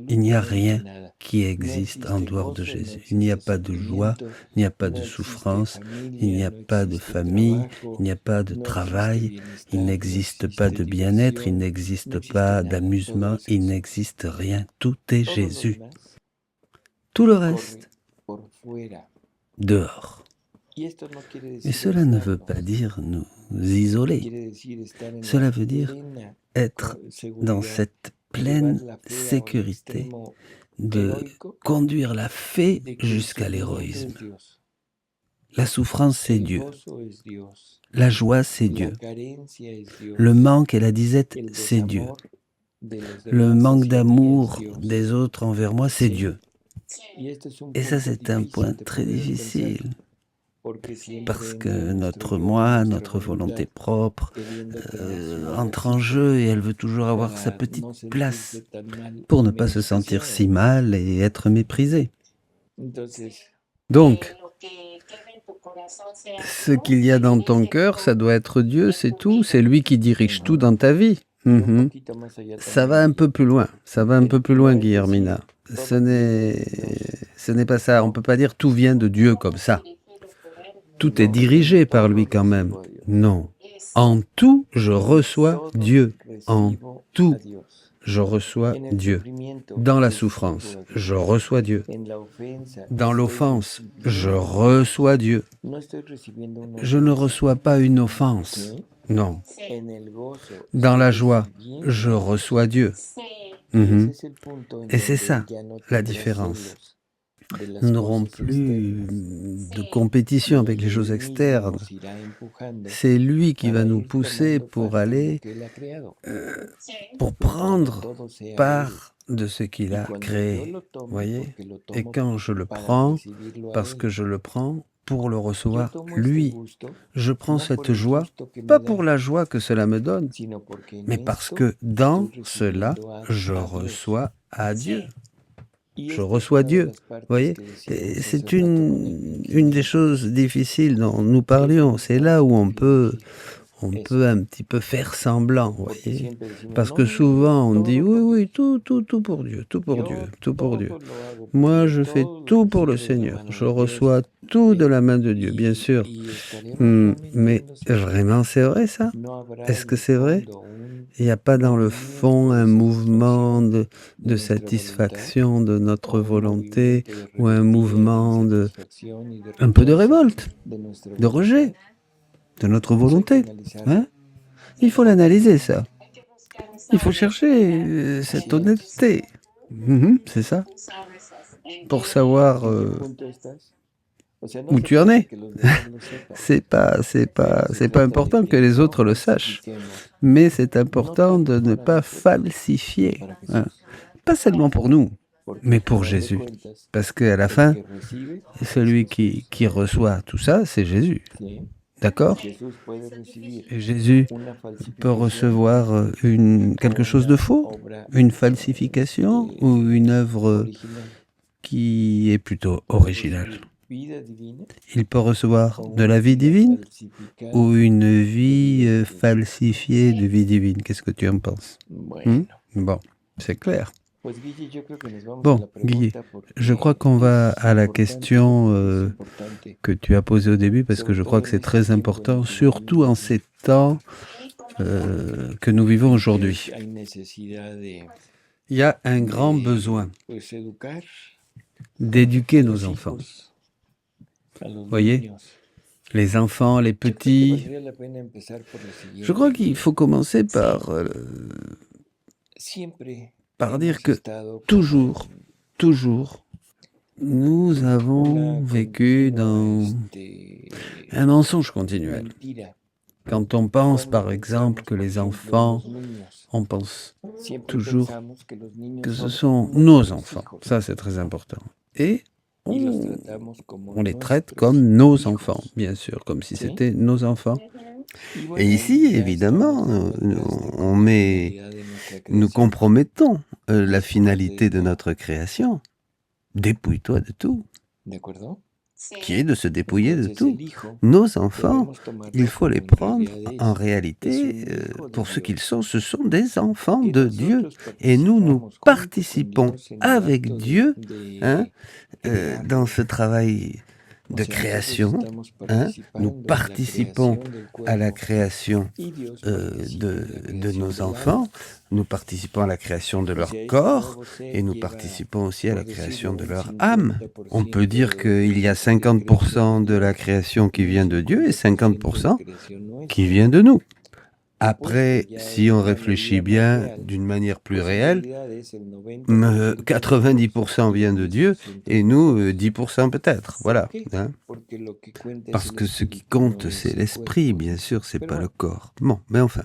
Il n'y a rien qui existe en dehors de Jésus. Il n'y a pas de joie, il n'y a pas de souffrance, il n'y a pas de famille, il n'y a pas de travail, il n'existe pas de bien-être, il n'existe pas d'amusement, il n'existe rien. Tout est Jésus. Tout le reste, dehors. Et cela ne veut pas dire nous isoler. Cela veut dire être dans cette pleine sécurité de conduire la fée jusqu'à l'héroïsme. La souffrance, c'est Dieu. La joie, c'est Dieu. Le manque et la disette, c'est Dieu. Le manque d'amour des autres envers moi, c'est Dieu. Et ça, c'est un point très difficile. Parce que notre moi, notre volonté propre, entre en jeu et elle veut toujours avoir sa petite place pour ne pas se sentir si mal et être méprisée. Donc, ce qu'il y a dans ton cœur, ça doit être Dieu, c'est tout. C'est lui qui dirige tout dans ta vie. Ça va un peu plus loin. Ça va un peu plus loin, Guillermina. Ce n'est pas ça. On ne peut pas dire tout vient de Dieu comme ça. Tout est dirigé par lui quand même. Non. En tout, je reçois Dieu. En tout, je reçois Dieu. Dans la souffrance, je reçois Dieu. Dans l'offense, je reçois Dieu. Je ne reçois pas une offense. Non. Dans la joie, je reçois Dieu. Et c'est ça, la différence. Nous n'aurons plus de compétition avec les choses externes. C'est lui qui va nous pousser pour aller, pour prendre part de ce qu'il a créé. Voyez ? Et quand je le prends, parce que je le prends pour le recevoir, lui, je prends cette joie, pas pour la joie que cela me donne, mais parce que dans cela, je reçois à Dieu. Je reçois Dieu. Vous voyez, c'est une des choses difficiles dont nous parlions. C'est là où on peut un petit peu faire semblant, vous voyez. Parce que souvent on dit oui, tout pour Dieu, tout pour Dieu, tout pour Dieu. Moi, je fais tout pour le Seigneur. Je reçois tout de la main de Dieu, bien sûr. Mais vraiment, c'est vrai ça? Est-ce que c'est vrai? Il n'y a pas dans le fond un mouvement de satisfaction de notre volonté ou un mouvement un peu de révolte, de rejet de notre volonté. Hein? Il faut l'analyser, ça. Il faut chercher cette honnêteté. C'est ça. Pour savoir où tu en es. C'est pas important que les autres le sachent. Mais c'est important de ne pas falsifier. Hein? Pas seulement pour nous, mais pour Jésus. Parce qu'à la fin, celui qui reçoit tout ça, c'est Jésus. D'accord? Et Jésus peut recevoir quelque chose de faux, une falsification ou une œuvre qui est plutôt originale. Il peut recevoir de la vie divine ou une vie falsifiée de vie divine. Qu'est-ce que tu en penses? Bon, c'est clair. Bon, Guy, je crois qu'on va à la question que tu as posée au début parce que je crois que c'est très important, surtout en ces temps que nous vivons aujourd'hui. Il y a un grand besoin d'éduquer nos enfants. Vous voyez, les enfants, les petits. Je crois qu'il faut commencer par dire que toujours, nous avons vécu dans un mensonge continuel. Quand on pense, par exemple, que les enfants, on pense toujours que ce sont nos enfants. Ça, c'est très important. Et on les traite comme nos enfants, bien sûr, comme si c'était nos enfants. Et ici, évidemment, nous compromettons la finalité de notre création. Dépouille-toi de tout. Qui est de se dépouiller de tout. Nos enfants, il faut les prendre en réalité pour ce qu'ils sont. Ce sont des enfants de Dieu. Et nous participons avec Dieu dans ce travail de création. Nous participons à la création de nos enfants. Nous participons à la création de leur corps et nous participons aussi à la création de leur âme. On peut dire qu'il y a 50% de la création qui vient de Dieu et 50% qui vient de nous. Après, si on réfléchit bien d'une manière plus réelle, 90% vient de Dieu et nous, 10% peut-être. Voilà. Hein? Parce que ce qui compte, c'est l'esprit, bien sûr, c'est pas le corps. Bon, mais enfin.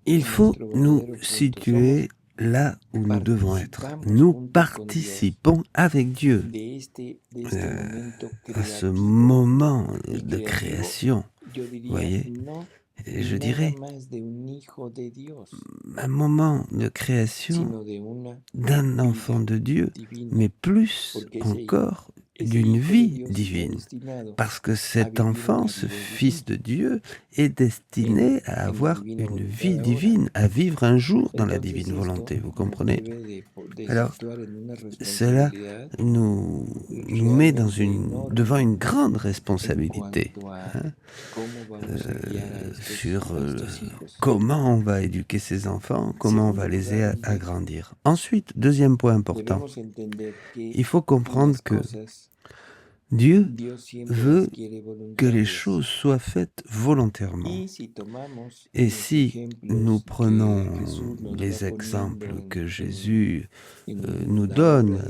Il faut nous situer là où nous devons être. Nous participons avec Dieu à ce moment de création. Vous voyez, je dirais un moment de création d'un enfant de Dieu, mais plus encore d'une vie divine. Parce que cet enfant, ce Fils de Dieu, est destiné à avoir une vie divine, à vivre un jour dans la divine volonté, vous comprenez? Alors, cela nous met devant une grande responsabilité sur comment on va éduquer ces enfants, comment on va les aider à grandir. Ensuite, deuxième point important, il faut comprendre que Dieu veut que les choses soient faites volontairement. Et si nous prenons les exemples que Jésus nous donne,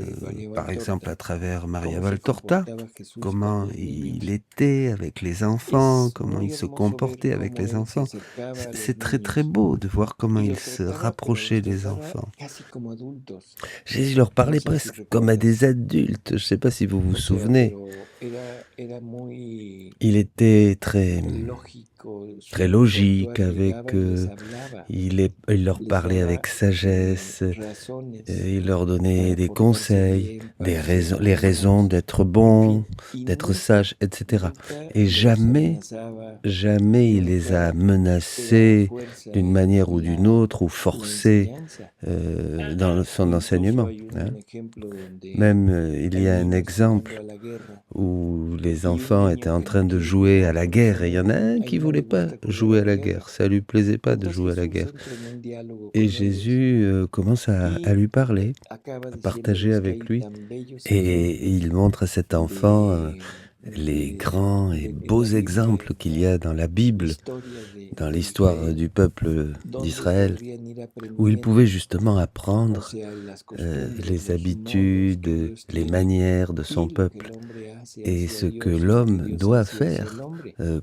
par exemple à travers Maria Valtorta, comment il était avec les enfants, comment il se comportait avec les enfants, c'est très très beau de voir comment il se rapprochait des enfants. Jésus leur parlait presque comme à des adultes, je ne sais pas si vous vous souvenez. Il était très logique avec eux, il leur parlait avec sagesse, il leur donnait des conseils, les raisons d'être bon, d'être sage, etc. Et jamais il les a menacés d'une manière ou d'une autre ou forcés dans son enseignement. Même il y a un exemple où les enfants étaient en train de jouer à la guerre et il y en a un qui voulait pas jouer à la guerre, ça lui plaisait pas de jouer à la guerre. Et Jésus commence à lui parler, à partager avec lui et il montre à cet enfant les grands et beaux exemples qu'il y a dans la Bible, dans l'histoire du peuple d'Israël, où il pouvait justement apprendre les habitudes, les manières de son peuple, et ce que l'homme doit faire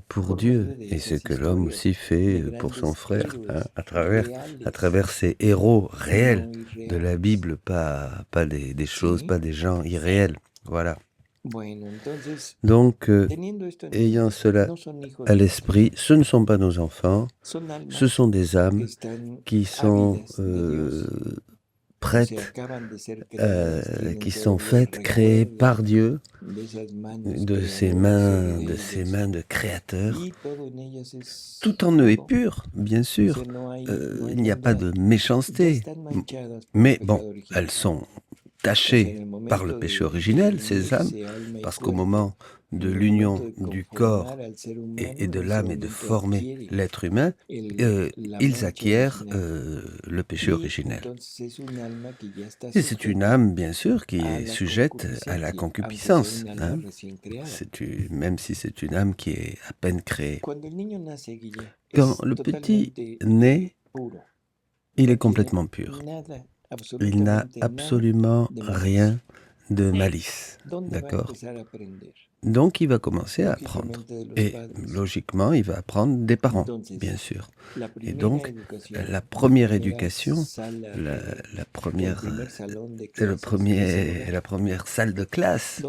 pour Dieu, et ce que l'homme aussi fait pour son frère, à travers ces héros réels de la Bible, pas des choses, pas des gens irréels. Voilà. Donc, ayant cela à l'esprit, ce ne sont pas nos enfants, ce sont des âmes qui sont prêtes, qui sont faites, créées par Dieu, de ses mains de créateur. Tout en eux est pur, bien sûr. Il n'y a pas de méchanceté, mais bon, elles sont tachées par le péché originel, ces âmes, parce qu'au moment de l'union du corps et de l'âme et de former l'être humain, ils acquièrent le péché originel. Et c'est une âme, bien sûr, qui est sujette à la concupiscence, même si c'est une âme qui est à peine créée. Quand le petit naît, il est complètement pur. Il n'a absolument rien de malice, d'accord? Donc, il va commencer à apprendre. Et logiquement, il va apprendre des parents, bien sûr. Et donc, la première éducation, la première salle de classe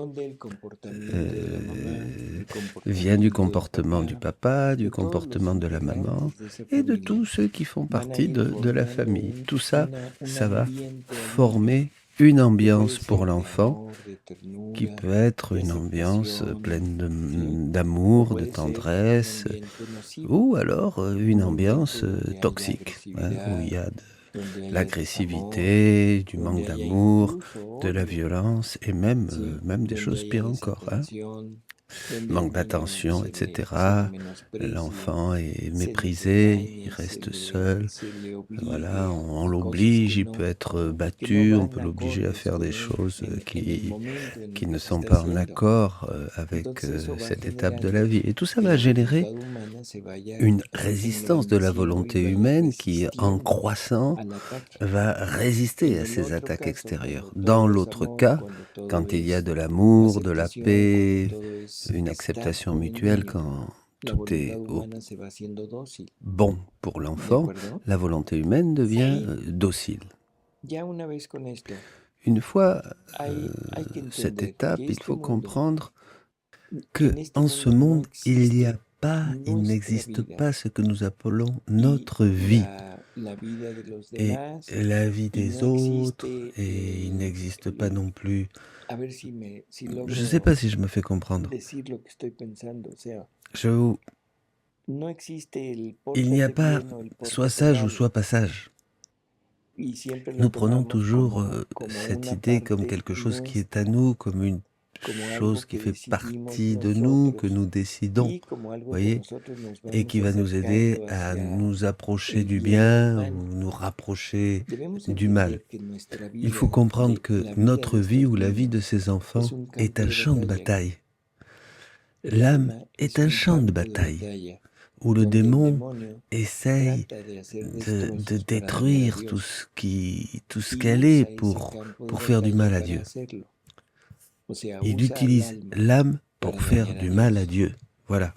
vient du comportement du papa, du comportement de la maman et de tous ceux qui font partie de la famille. Tout ça, ça va former une ambiance pour l'enfant qui peut être une ambiance pleine d'amour, de tendresse, ou alors une ambiance toxique, où il y a de l'agressivité, du manque d'amour, de la violence et même des choses pires encore. Manque d'attention, etc. L'enfant est méprisé, il reste seul. Voilà, on l'oblige, il peut être battu, on peut l'obliger à faire des choses qui ne sont pas en accord avec cette étape de la vie. Et tout ça va générer une résistance de la volonté humaine qui, en croissant, va résister à ces attaques extérieures. Dans l'autre cas, quand il y a de l'amour, de la paix, une acceptation mutuelle, quand tout est bon pour l'enfant, la volonté humaine devient docile. Une fois cette cette étape, il faut comprendre que en ce monde, il n'y a pas, il n'existe pas ce que nous appelons notre vie. Et la vie des autres, et il n'existe pas non plus. Je ne sais pas si je me fais comprendre. Il n'y a pas soit sage ou soit pas sage. Nous prenons toujours cette idée comme quelque chose qui est à nous, comme une chose qui fait partie de nous, que nous décidons, voyez, et qui va nous aider à nous approcher du bien ou nous rapprocher du mal. Il faut comprendre que notre vie ou la vie de ces enfants est un champ de bataille. L'âme est un champ de bataille où le démon essaye de détruire tout ce qu'elle est pour faire du mal à Dieu. Il utilise l'âme pour faire du mal à Dieu. Voilà.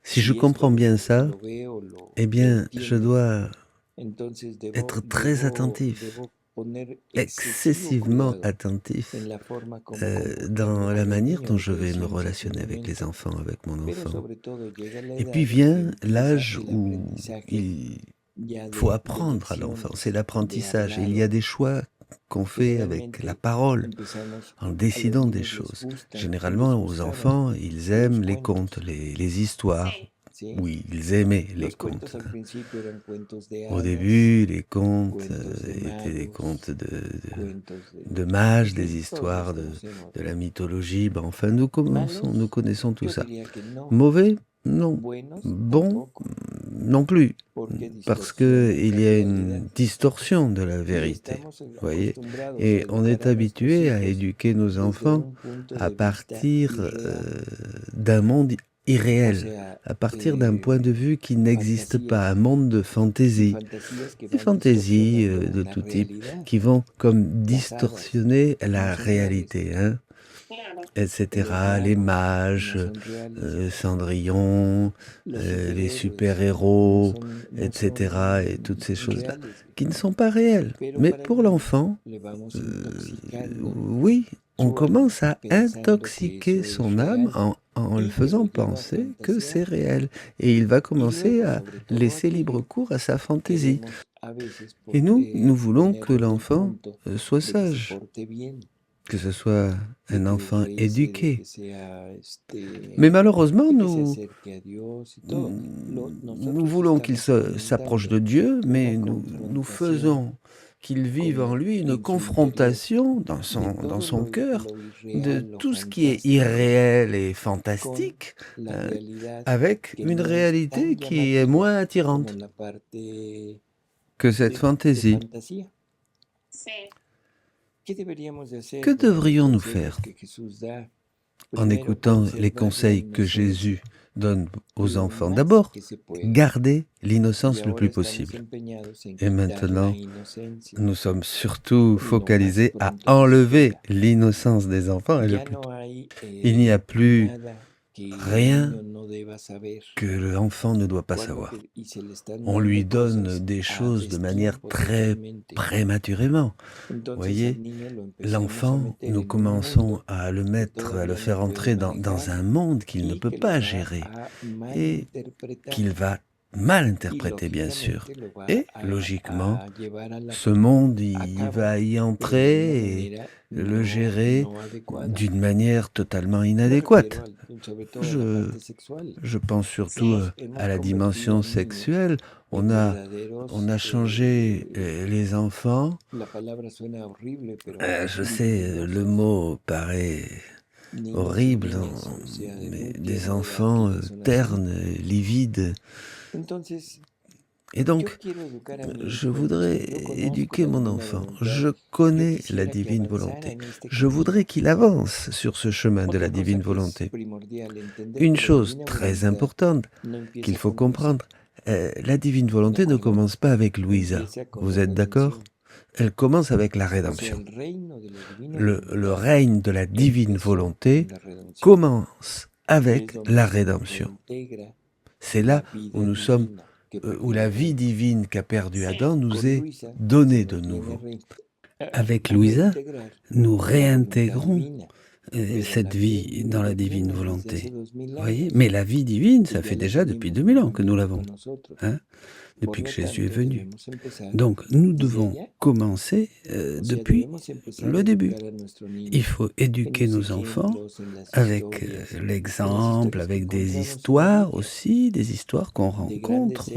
Si je comprends bien ça, eh bien, je dois être très attentif, excessivement attentif dans la manière dont je vais me relationner avec les enfants, avec mon enfant. Et puis vient l'âge où il faut apprendre à l'enfant, c'est l'apprentissage. Et il y a des choix qu'on fait avec la parole, en décidant des choses. Généralement, aux enfants, ils aiment les contes, les histoires. Oui, ils aimaient les contes. Au début, les contes étaient des contes de mages, des histoires de la mythologie. Ben, enfin, nous connaissons tout ça. Mauvais? Non. Bon? Non plus. Parce qu'il y a une distorsion de la vérité, voyez. Et on est habitué à éduquer nos enfants à partir d'un monde irréel, à partir d'un point de vue qui n'existe pas, un monde de fantaisie. Des fantaisies de tout type qui vont comme distorsionner la réalité, hein, etc. Les mages, Cendrillon, les super-héros, etc. Et toutes ces choses-là qui ne sont pas réelles. Mais pour l'enfant, oui, on commence à intoxiquer son âme en le faisant penser que c'est réel. Et il va commencer à laisser libre cours à sa fantaisie. Et nous voulons que l'enfant soit sage, que ce soit un enfant éduqué. Mais malheureusement, nous voulons qu'il s'approche de Dieu, mais nous faisons qu'il vive en lui une confrontation dans son cœur de tout ce qui est irréel et fantastique avec une réalité qui est moins attirante que cette fantaisie. Que devrions-nous faire en écoutant les conseils que Jésus donne aux enfants? D'abord, garder l'innocence le plus possible. Et maintenant, nous sommes surtout focalisés à enlever l'innocence des enfants. Il n'y a plus rien que l'enfant ne doit pas savoir. On lui donne des choses de manière très prématurément. Vous voyez, l'enfant, nous commençons à le faire entrer dans un monde qu'il ne peut pas gérer et qu'il va mal interpréter, bien sûr. Et, logiquement, ce monde, il va y entrer et le gérer d'une manière totalement inadéquate. Je pense surtout à la dimension sexuelle. On a changé les enfants. Je sais, le mot paraît horrible, mais des enfants ternes, livides. Et donc, je voudrais éduquer mon enfant. Je connais la divine volonté. Je voudrais qu'il avance sur ce chemin de la divine volonté. Une chose très importante qu'il faut comprendre, la divine volonté ne commence pas avec Louisa. Vous êtes d'accord? Elle commence avec la rédemption. Le règne de la divine volonté commence avec la rédemption. C'est là où nous sommes où la vie divine qu'a perdue Adam nous est donnée de nouveau. Avec Louisa, nous réintégrons cette vie dans la divine volonté. Vous voyez? Mais la vie divine, ça fait déjà depuis 2000 ans que nous l'avons, hein, depuis que Jésus est venu. Donc, nous devons commencer depuis le début. Il faut éduquer nos enfants avec l'exemple, avec des histoires aussi, des histoires qu'on rencontre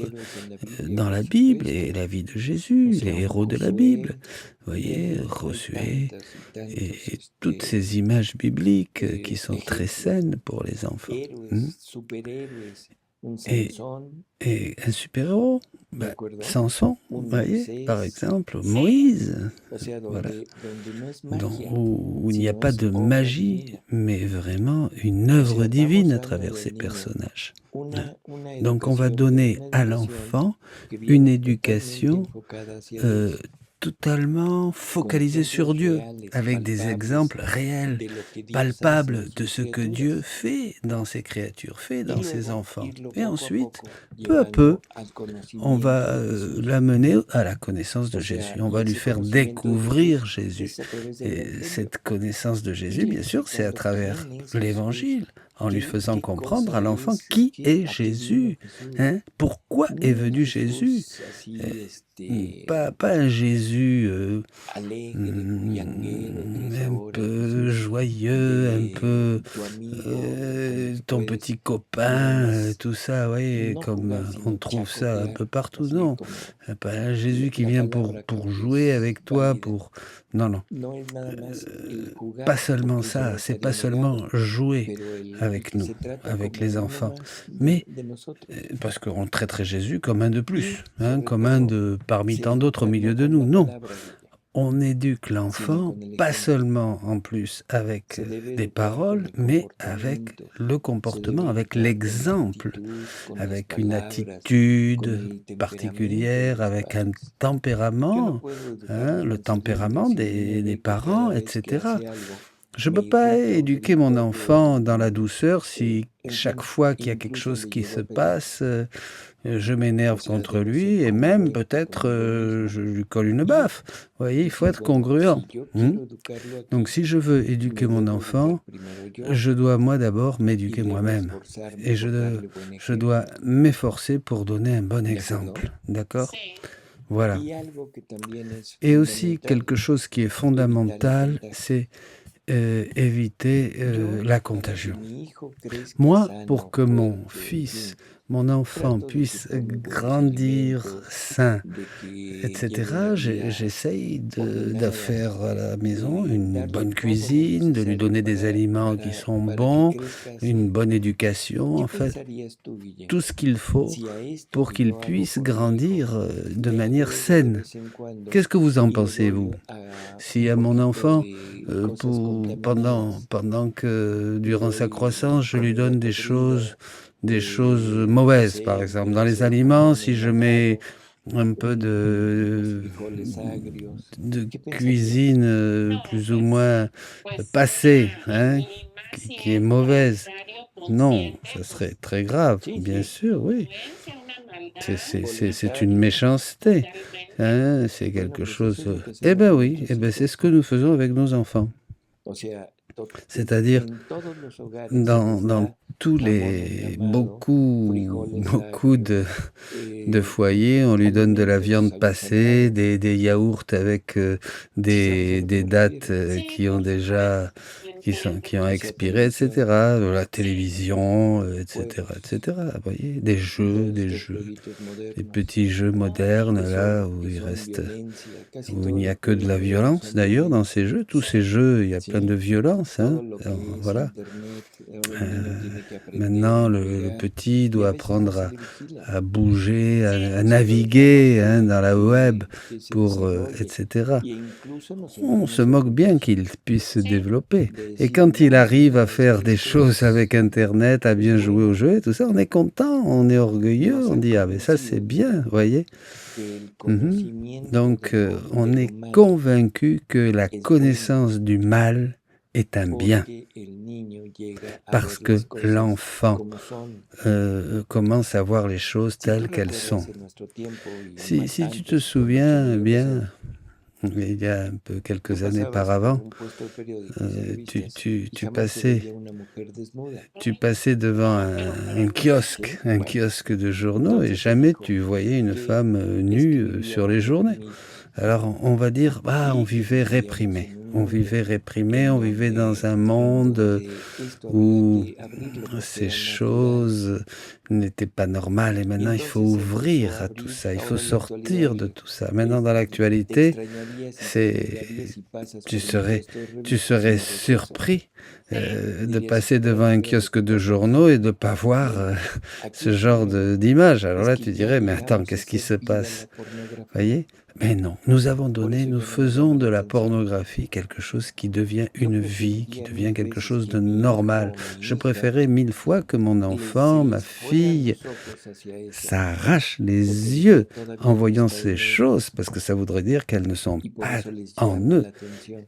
dans la Bible et la vie de Jésus, les héros de la Bible. Vous voyez, Josué et toutes ces images bibliques qui sont très saines pour les enfants. Et un super-héros, Samson, vous voyez, par exemple, Moïse, voilà, où il n'y a pas de magie, mais vraiment une œuvre divine à travers ces personnages. Donc on va donner à l'enfant une éducation totalement focalisé sur Dieu, avec des exemples réels, palpables de ce que Dieu fait dans ses créatures, fait dans ses enfants. Et ensuite, peu à peu, on va l'amener à la connaissance de Jésus. On va lui faire découvrir Jésus. Et cette connaissance de Jésus, bien sûr, c'est à travers l'Évangile, en lui faisant comprendre à l'enfant qui est Jésus, hein? Pourquoi est venu Jésus. Pas un Jésus un peu joyeux, un peu ton petit copain, tout ça, oui, comme on trouve ça un peu partout. Non, pas un Jésus qui vient pour jouer avec toi, pour... Non, non. Pas seulement ça, c'est pas seulement jouer avec nous, avec les enfants, mais parce qu'on traiterait Jésus comme un de plus, hein, comme un de parmi tant d'autres au milieu de nous. Non, on éduque l'enfant pas seulement en plus avec des paroles, mais avec le comportement, avec l'exemple, avec une attitude particulière, avec un tempérament, hein, le tempérament des parents, etc. Je ne peux pas éduquer mon enfant dans la douceur si chaque fois qu'il y a quelque chose qui se passe, je m'énerve contre lui et même peut-être je lui colle une baffe. Vous voyez, il faut être congruent. Donc si je veux éduquer mon enfant, je dois moi d'abord m'éduquer moi-même. Et je dois m'efforcer pour donner un bon exemple. D'accord ? Voilà. Et aussi quelque chose qui est fondamental, c'est éviter la contagion. Moi, pour que mon fils, mon enfant puisse grandir sain, etc., j'essaye de faire à la maison une bonne cuisine, de lui donner des aliments qui sont bons, une bonne éducation, en fait, tout ce qu'il faut pour qu'il puisse grandir de manière saine. Qu'est-ce que vous en pensez, vous? Si à mon enfant, pendant que durant sa croissance, je lui donne des choses mauvaises, par exemple. Dans les aliments, si je mets un peu de cuisine plus ou moins passée, hein, qui est mauvaise, non, ça serait très grave, bien sûr, oui. C'est une méchanceté, hein, c'est quelque chose... Eh bien oui, c'est ce que nous faisons avec nos enfants. C'est-à-dire, dans tous beaucoup de foyers, on lui donne de la viande passée, des yaourts avec des dates qui ont déjà... qui ont expiré, etc., la télévision, etc., etc., vous voyez, des jeux, des petits jeux modernes, là, où il n'y a que de la violence, d'ailleurs, dans ces jeux. Tous ces jeux, il y a plein de violence, hein, voilà. Maintenant, le petit doit apprendre à bouger, à naviguer, hein, dans la web, etc. On se moque bien qu'il puisse se développer. Et quand il arrive à faire des choses avec Internet, à bien jouer aux jeux et tout ça, on est content, on est orgueilleux, on dit « Ah, mais ça, c'est bien, vous voyez ?» Donc, on est convaincu que la connaissance du mal est un bien, parce que l'enfant commence à voir les choses telles qu'elles sont. Si tu te souviens bien, il y a un peu quelques années auparavant, tu passais devant un kiosque de journaux et jamais tu voyais une femme nue sur les journées. Alors on va dire, on vivait réprimé. On vivait dans un monde où ces choses n'étaient pas normales et maintenant il faut ouvrir à tout ça, il faut sortir de tout ça. Maintenant dans l'actualité, tu serais surpris de passer devant un kiosque de journaux et de ne pas voir ce genre d'image. Alors là tu dirais, mais attends, qu'est-ce qui se passe? Voyez? Mais non, nous faisons de la pornographie quelque chose qui devient une vie, qui devient quelque chose de normal. Je préférais 1000 fois que mon enfant, ma fille, s'arrache les yeux en voyant ces choses, parce que ça voudrait dire qu'elles ne sont pas en eux.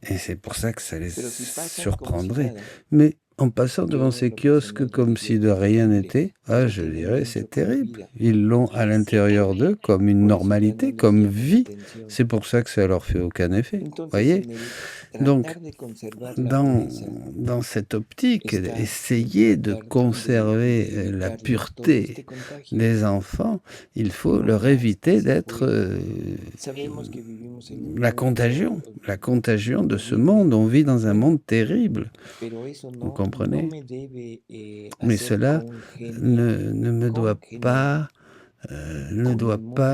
Et c'est pour ça que ça les surprendrait. Mais en passant devant ces kiosques comme si de rien n'était, je dirais c'est terrible. Ils l'ont à l'intérieur d'eux comme une normalité, comme vie. C'est pour ça que ça leur fait aucun effet. Voyez ? Donc, dans cette optique, essayer de conserver la pureté des enfants, il faut leur éviter d'être la contagion de ce monde. On vit dans un monde terrible. Vous comprenez? Mais cela ne me doit pas,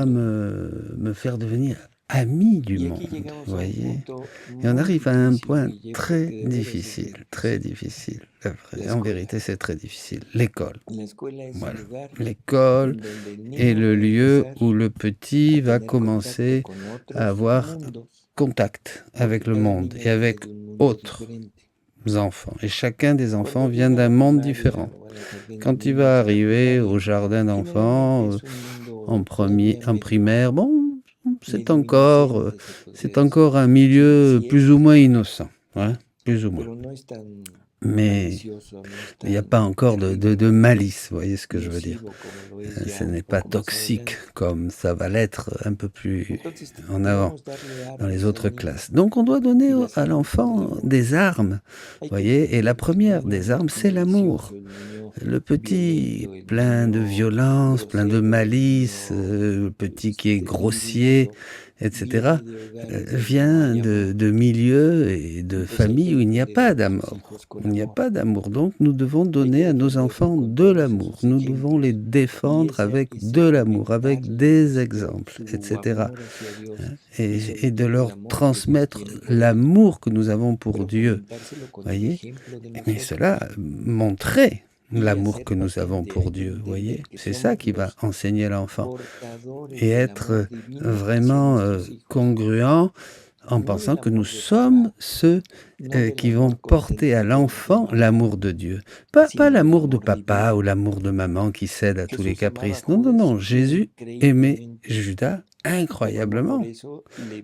me faire devenir ami du monde, voyez. Et on arrive à un point très difficile. En vérité, c'est très difficile. L'école. Voilà. L'école est le lieu où le petit va commencer à avoir contact avec le monde et avec autres enfants. Et chacun des enfants vient d'un monde différent. Quand il va arriver au jardin d'enfants, en primaire, c'est encore un milieu plus ou moins innocent, plus ou moins. Mais il n'y a pas encore de malice, vous voyez ce que je veux dire. Ce n'est pas toxique comme ça va l'être un peu plus en avant dans les autres classes. Donc on doit donner à l'enfant des armes, vous voyez. Et la première des armes, c'est l'amour. Le petit plein de violence, plein de malice, le petit qui est grossier, etc., vient de milieux et de familles où il n'y a pas d'amour. Il n'y a pas d'amour. Donc, nous devons donner à nos enfants de l'amour. Nous devons les défendre avec de l'amour, avec des exemples, etc. Et de leur transmettre l'amour que nous avons pour Dieu. Voyez ? Mais cela, montrer l'amour que nous avons pour Dieu, voyez, c'est ça qui va enseigner l'enfant et être vraiment congruent en pensant que nous sommes ceux qui vont porter à l'enfant l'amour de Dieu. Pas l'amour de papa ou l'amour de maman qui cède à tous les caprices. Non. Jésus aimait Judas incroyablement.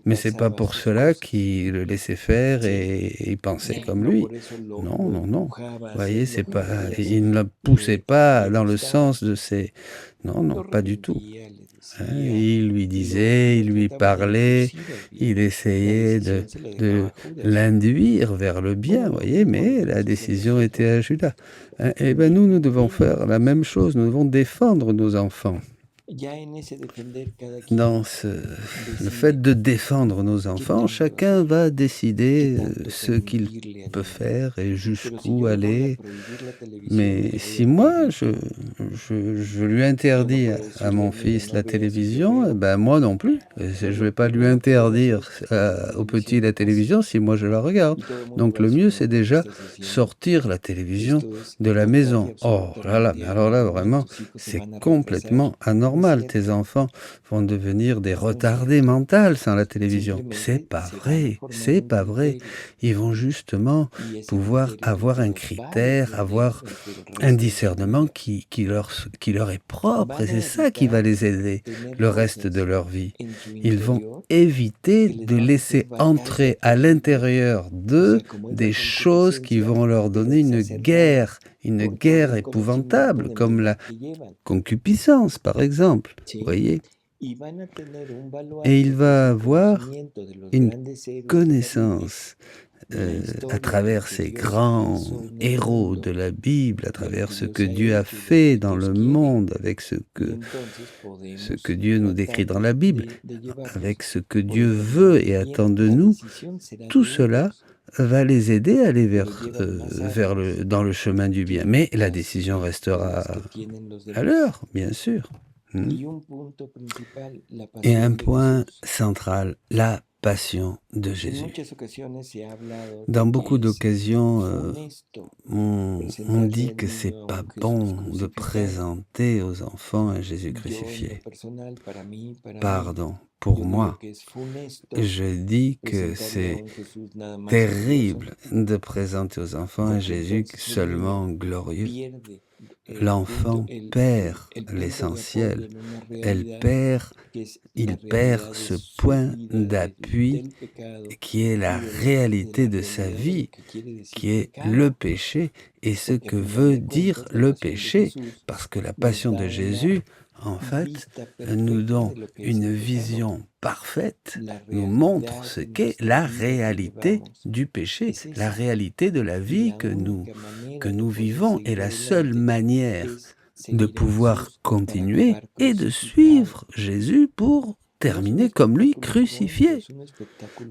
Mais c'est pas pour cela qu'il le laissait faire et il pensait comme lui. Non. Vous voyez, c'est pas, il ne le poussait pas dans le sens de ses... Non, pas du tout. Il lui disait, il lui parlait, il essayait de l'induire vers le bien, voyez, mais la décision était à Judas. Et bien nous devons faire la même chose, nous devons défendre nos enfants. Dans le fait de défendre nos enfants, chacun va décider ce qu'il peut faire et jusqu'où aller. Mais si moi, je lui interdis à mon fils la télévision, moi non plus. Je ne vais pas lui interdire au petit la télévision si moi je la regarde. Donc le mieux, c'est déjà sortir la télévision de la maison. Oh là là, mais alors là, vraiment, c'est complètement anormal. normal, tes enfants vont devenir des retardés mentaux sans la télévision. C'est pas vrai, c'est pas vrai. Ils vont justement pouvoir avoir un critère, avoir un discernement qui leur est propre, et c'est ça qui va les aider le reste de leur vie. Ils vont éviter de laisser entrer à l'intérieur d'eux des choses qui vont leur donner une guerre épouvantable, comme la concupiscence, par exemple, vous voyez. Et il va avoir une connaissance à travers ces grands héros de la Bible, à travers ce que Dieu a fait dans le monde, avec ce que Dieu nous décrit dans la Bible, avec ce que Dieu veut et attend de nous. Tout cela va les aider à aller dans le chemin du bien. Mais la décision restera à l'heure, bien sûr. Et un point central, la passion de Jésus. Dans beaucoup d'occasions, on dit que c'est pas bon de présenter aux enfants un Jésus crucifié. Pardon, pour moi, je dis que c'est terrible de présenter aux enfants un Jésus seulement glorieux. L'enfant perd l'essentiel. Il perd ce point d'appui qui est la réalité de sa vie, qui est le péché et ce que veut dire le péché. Parce que la passion de Jésus, en fait, nous donne une vision parfaite, nous montre ce qu'est la réalité du péché, la réalité de la vie que nous vivons. Et la seule manière de pouvoir continuer est de suivre Jésus pour terminer comme lui, crucifié.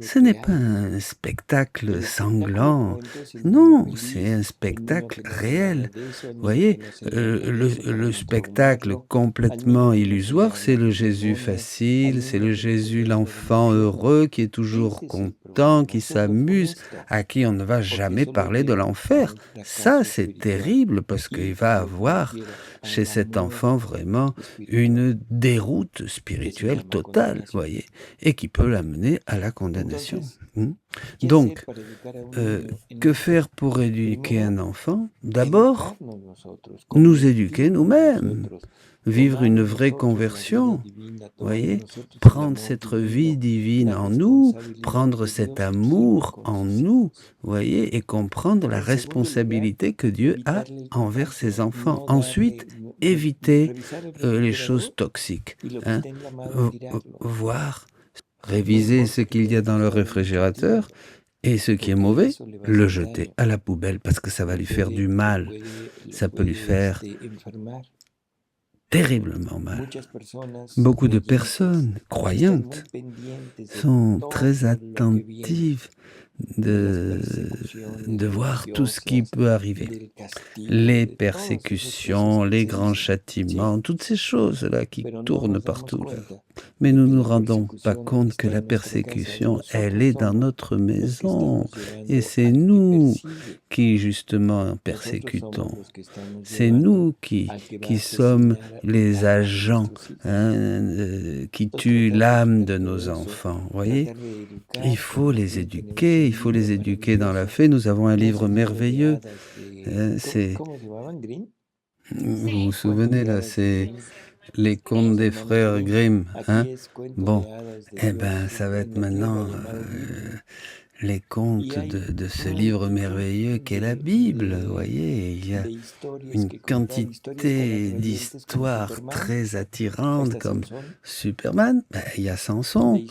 Ce n'est pas un spectacle sanglant, non, c'est un spectacle réel. Vous voyez, le spectacle complètement illusoire, c'est le Jésus facile, c'est le Jésus, l'enfant heureux, qui est toujours content, qui s'amuse, à qui on ne va jamais parler de l'enfer. Ça, c'est terrible, parce qu'il va avoir chez cet enfant vraiment une déroute spirituelle totale, vous voyez, et qui peut l'amener à la condamnation. Donc, que faire pour éduquer un enfant? D'abord, nous éduquer nous-mêmes, vivre une vraie conversion, voyez, prendre cette vie divine en nous, prendre cet amour en nous, voyez, et comprendre la responsabilité que Dieu a envers ses enfants. Ensuite, éviter les choses toxiques, voir, réviser ce qu'il y a dans le réfrigérateur, et ce qui est mauvais, le jeter à la poubelle, parce que ça va lui faire du mal, ça peut lui faire terriblement mal. Beaucoup de personnes croyantes sont très attentives de voir tout ce qui peut arriver. Les persécutions, les grands châtiments, toutes ces choses-là qui tournent partout. Là. Mais nous ne nous rendons pas compte que la persécution, elle est dans notre maison. Et c'est nous qui, justement, persécutons. C'est nous qui sommes les agents qui tuent l'âme de nos enfants. Vous voyez ? Il faut les éduquer, il faut les éduquer dans la foi. Nous avons un livre merveilleux. Vous vous souvenez, là, c'est les contes des frères Grimm. Bon, eh bien, ça va être maintenant les contes de ce livre merveilleux qu'est la Bible. Vous voyez, il y a une quantité d'histoires très attirantes comme Superman. Il y a Samson,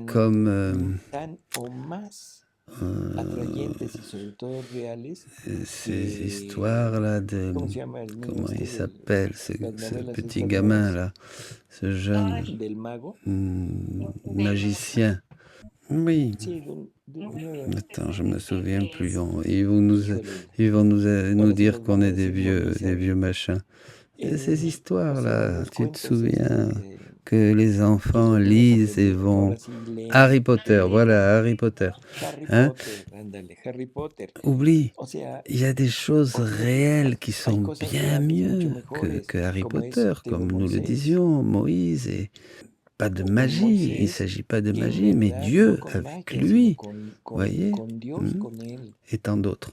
comme ces histoires-là de... Comment il s'appelle, ce petit gamin-là, ce jeune magicien. Oui. Attends, je me souviens plus. Ils vont nous dire qu'on est des vieux machins. Et ces histoires-là, tu te souviens, que les enfants lisent et vont... Harry Potter, voilà, Harry Potter. Hein? Oublie, il y a des choses réelles qui sont bien mieux que Harry Potter, comme nous le disions, Moïse, et pas de magie, il ne s'agit pas de magie, mais Dieu avec lui, voyez, et tant d'autres.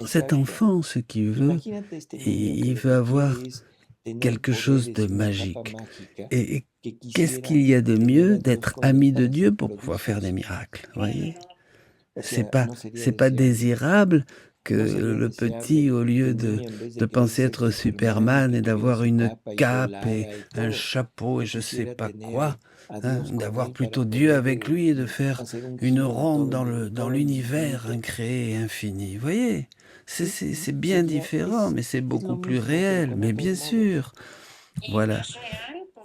Cet enfant, ce qu'il veut, il veut avoir quelque chose de magique. Et qu'est-ce qu'il y a de mieux d'être ami de Dieu pour pouvoir faire des miracles, voyez? C'est pas désirable que le petit, au lieu de penser être Superman et d'avoir une cape et un chapeau et je sais pas quoi, hein, d'avoir plutôt Dieu avec lui et de faire une ronde dans l'univers incréé et infini. Vous voyez, c'est bien différent, mais c'est beaucoup plus réel, mais bien sûr. Voilà.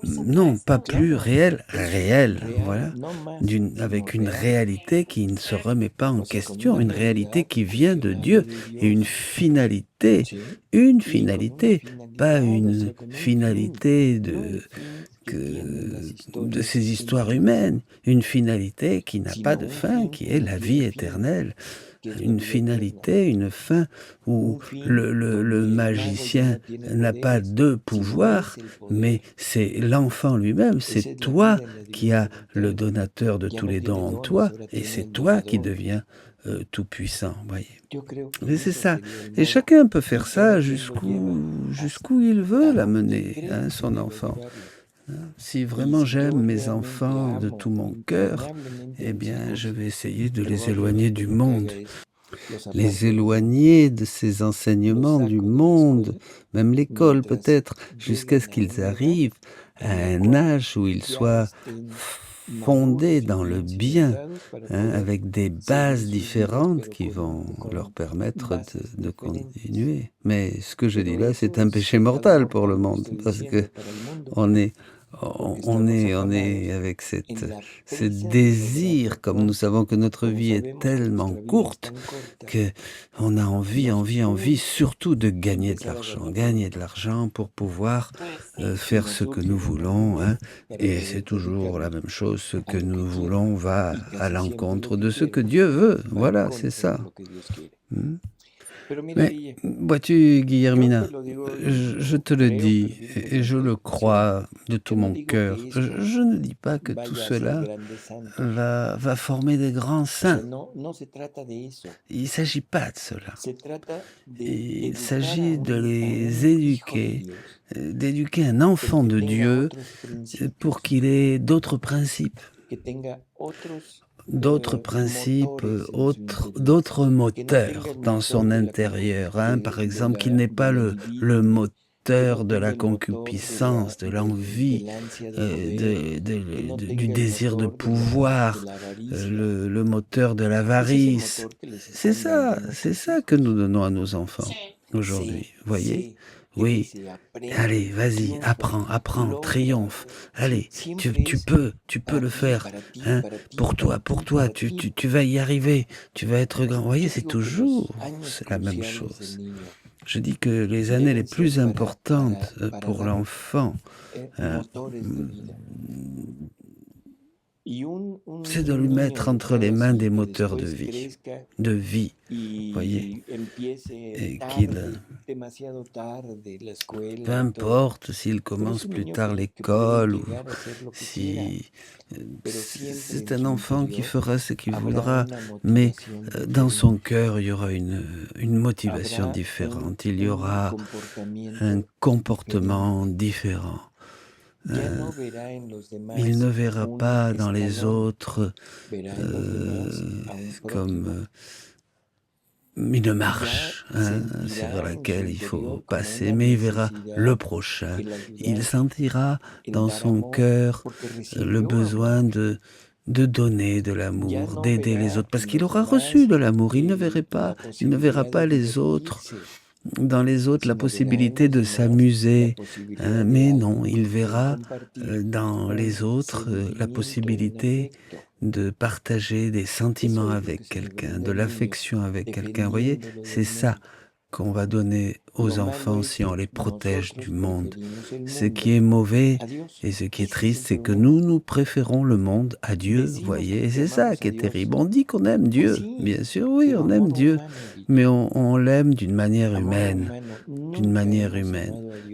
Non, pas plus réel, réel, voilà, avec une réalité qui ne se remet pas en question, une réalité qui vient de Dieu et une finalité, pas une finalité de ces histoires humaines, une finalité qui n'a pas de fin, qui est la vie éternelle. Une finalité, une fin où le magicien n'a pas de pouvoir, mais c'est l'enfant lui-même, c'est toi qui as le donateur de tous les dons en toi, et c'est toi qui deviens tout-puissant, voyez. Mais c'est ça. Et chacun peut faire ça jusqu'où il veut l'amener, hein, son enfant. Si vraiment j'aime mes enfants de tout mon cœur, eh bien, je vais essayer de les éloigner du monde, les éloigner de ces enseignements du monde, même l'école peut-être, jusqu'à ce qu'ils arrivent à un âge où ils soient fondés dans le bien, hein, avec des bases différentes qui vont leur permettre de continuer. Mais ce que je dis là, c'est un péché mortal pour le monde, parce que on est avec ce désir, comme nous savons que notre vie est tellement courte, que on a envie, surtout de gagner de l'argent pour pouvoir faire ce que nous voulons, hein, et c'est toujours la même chose, ce que nous voulons va à l'encontre de ce que Dieu veut, voilà, c'est ça. Mais vois-tu, Guillermina, je te le dis et je le crois de tout mon cœur. Je ne dis pas que tout cela va former des grands saints. Il ne s'agit pas de cela. Il s'agit de les éduquer, d'éduquer un enfant de Dieu pour qu'il ait d'autres principes, d'autres moteurs dans son intérieur, hein, par exemple, qu'il n'ait pas le moteur de la concupiscence, de l'envie, du désir de pouvoir, le moteur de l'avarice. C'est ça que nous donnons à nos enfants aujourd'hui, voyez? Oui, allez, vas-y, apprends, triomphe. Allez, tu peux le faire, hein, pour toi, tu vas y arriver, tu vas être grand. Vous voyez, c'est la même chose. Je dis que les années les plus importantes pour l'enfant, c'est de lui mettre entre les mains des moteurs de vie, voyez, et qu'il, peu importe s'il commence plus tard l'école ou si c'est un enfant qui fera ce qu'il voudra, mais dans son cœur, il y aura une motivation différente, il y aura un comportement différent. Il ne verra pas dans les autres comme une marche, hein, sur laquelle il faut passer, mais il verra le prochain. Il sentira dans son cœur le besoin de donner de l'amour, d'aider les autres, parce qu'il aura reçu de l'amour. Il ne verra pas dans les autres la possibilité de s'amuser, hein, mais non, il verra dans les autres la possibilité de partager des sentiments avec quelqu'un, de l'affection avec quelqu'un. Vous voyez, c'est ça qu'on va donner aux enfants si on les protège du monde. Ce qui est mauvais et ce qui est triste, c'est que nous préférons le monde à Dieu, vous voyez, et c'est ça qui est terrible. On dit qu'on aime Dieu, bien sûr, oui, on aime Dieu, mais on l'aime d'une manière humaine,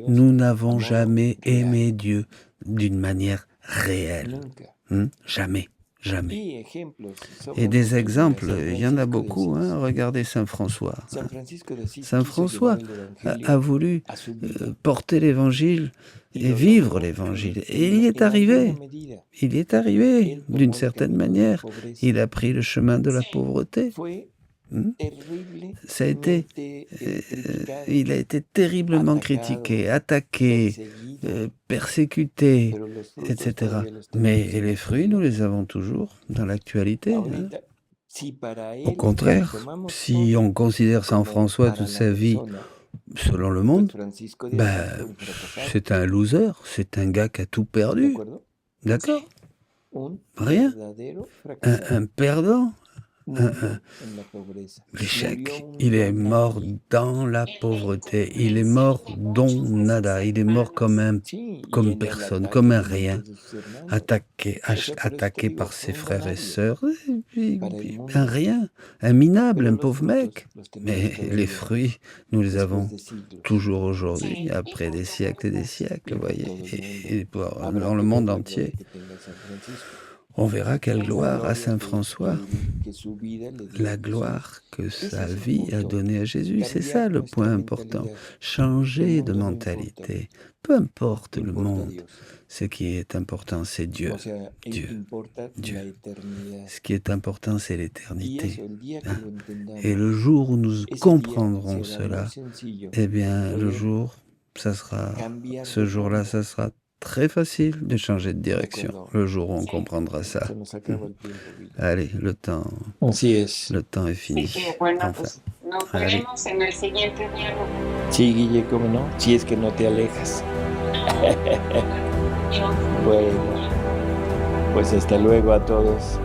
Nous n'avons jamais aimé Dieu d'une manière réelle. Jamais. Et des exemples, il y en a beaucoup. Regardez Saint François. Saint François a voulu porter l'Évangile et vivre l'Évangile. Et il y est arrivé. Il y est arrivé d'une certaine manière. Il a pris le chemin de la pauvreté. Ça a été, il a été terriblement critiqué, attaqué, persécuté, etc. Mais les fruits, nous les avons toujours dans l'actualité. Au contraire, si on considère Saint François toute sa vie selon le monde, c'est un loser, c'est un gars qui a tout perdu. D'accord ? Rien. Un perdant. L'échec. Il est mort dans la pauvreté. Il est mort don nada. Il est mort comme personne, comme un rien, attaqué par ses frères et sœurs. Un rien, un minable, un pauvre mec. Mais les fruits, nous les avons toujours aujourd'hui, après des siècles et des siècles, vous voyez, et dans le monde entier. On verra quelle gloire à Saint François, la gloire que sa vie a donnée à Jésus. C'est ça le point important. Changer de mentalité. Peu importe le monde. Ce qui est important, c'est Dieu. Dieu. Ce qui est important, c'est l'éternité. Et le jour où nous comprendrons cela, eh bien, ce jour-là, ça sera très facile de changer de direction, le jour où on comprendra ça. Allez, le temps est fini. Pues nos veremos en el siguiente diálogo. Sí, Guille, cómo no, si es que no te alejas. Bueno, pues hasta luego a todos.